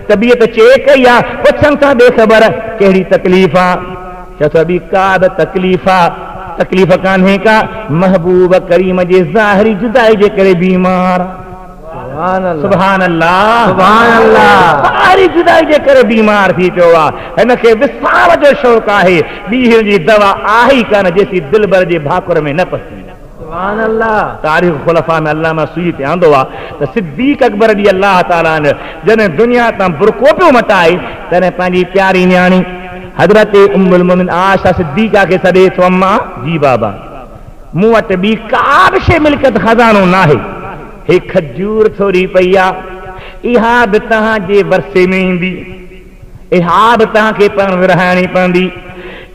तबियत चेक कई आहे, पुछनि था बेख़बर कहिड़ी तकलीफ़ आहे? चओ त बि का बि तकलीफ़ आहे, तकलीफ़ कान्हे का, महबूब करीम जे ज़ाहिरी जुदाई जे करे बीमार। सुभान अल्लाह, सुभान अल्लाह, ज़ाहिरी जुदाई जे करे बीमार थी पियो आहे। हिनखे विसार जो शौक़ आहे, ॿी जी दवा आहे ई कान जेसी दिल भर जे भाकुर में न पसी। सुभान अल्लाह। तारीख़ खुलफ़ा में अल्लामा सुई ते आंदो आहे त सिद्दीक़ अकबर रज़ी अल्लाह ताला जॾहिं दुनिया तां बुरको पियो मटाए, तॾहिं पंहिंजी प्यारी न्याणी हज़रत उम्मुल मोमिन आयशा सिद्दीक़ा के सॾे थो, अम्मा जी बाबा मूं वटि ॿी का बि शइ मिल्कियत खज़ानो नाहे, हे खजूर थोरी पई आहे, इहा बि तव्हांजे वरसे में ईंदी, इहा बि तव्हांखे पाण विरहाइणी पवंदी,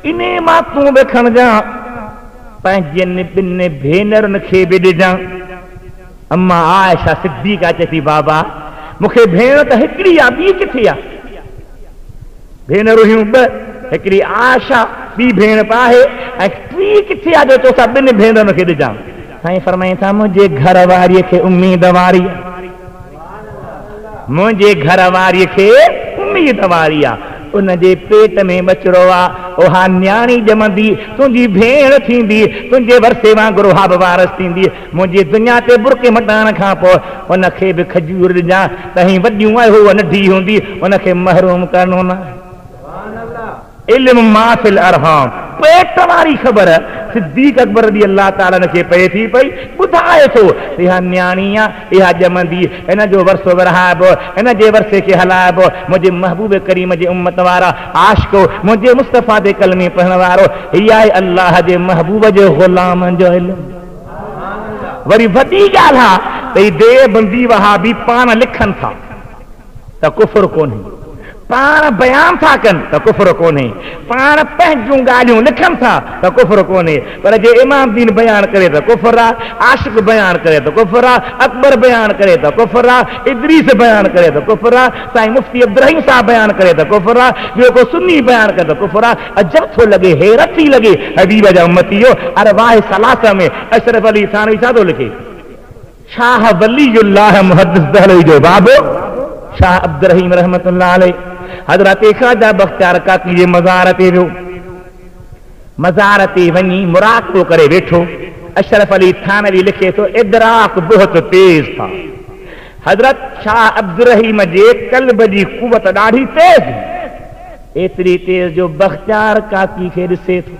इन मां तूं बि खणजां, पंहिंजनि ॿिनि भेनरुनि खे बि ॾिजां। अम्मा आयशा सिद्दीक़ा चए थी, बाबा मूंखे भेण त हिकिड़ी आहे, ॿी किथे आहे? भेनरूं हुयूं ॿ, हिकिड़ी आयशा, ॿी भेण बि आहे, ऐं टी किथे आहे जो तोसां ॿिनि भेनरुनि खे ॾिजां? साईं फरमाईं था, मुंहिंजे घर वारीअ खे उम्मीद वारी, मुंहिंजे घर वारीअ खे उम्मीद वारी आहे, उनजे पेट में बचिड़ो आहे, उहा न्याणी ॼमंदी, तुंहिंजी भेण थींदी, तुंहिंजे वरसे वांगुरु हा बि वारस थींदी। मुंहिंजी दुनिया ते बुरके मटाइण खां पोइ उनखे बि खजूर ॾिजां, तहीं वॾियूं आहे हूअ नंढी हूंदी, उनखे महरूम करणो न। इल्म माफिल अरहाम, पेट वारी ख़बर सिद्दीक़ अकबर रज़ी अल्लाह ताला खे पए थी पई, ॿुधाए थो इहा न्याणी आहे, इहा ॼमंदी, इन जो वरसो विरहाइबो, इन जे वरसे खे हलाइबो, मुंहिंजे महबूब करीम जे उम्मत वारा आशिको, मुंहिंजे मुस्तफ़ा जे कलमे पढ़ण वारो, इहा आहे अल्लाह जे महबूब जे ग़ुलामनि जो इल्म। वरी वॾी ॻाल्हि आहे त देवबंदी वहाबी पाण लिखनि था त कुफ़र कोन्हे, पाण बयान था कनि त कुफ़र कोन्हे, पाण पंहिंजूं ॻाल्हियूं लिखनि था त कुफ़र कोन्हे, पर जे इमाम दीन बयान करे त कुफ़र आहे, आशिक बयान करे त कुफ़र आहे, अकबर बयान करे त कुफ़र आहे, इदरीस बयान करे त कुफ़र आहे, साईं मुफ्ती अब्दुल रहीम साहब बयान करे त कुफ़र आहे, ॿियो को सुन्नी बयान करे त कुफ़र आहे। अजब थो लॻे, हैरत थी लॻे, हबीब जा उम्मतियो, अरवाह सलासा में अशरफ अली थानवी छा थो लिखे, शाह वलीउल्लाह मुहद्दिस दहलवी जो बाबो शाह अब्दुल रहीम रहमतुल्लाह अलैह हज़रत ख़वाजा बख्तियार काकी जे मज़ार ते वियो, मज़ार ते वञी मुराक़बो करे वेठो। अशरफ अली थानवी लिखे थो, इदराक बहुत तेज था, हज़रत शाह अब्दुल रहीम जे क़ल्ब जी कुवत ॾाढी तेज, एतिरी तेज जो बख्तियार काकी खे ॾिसे थो।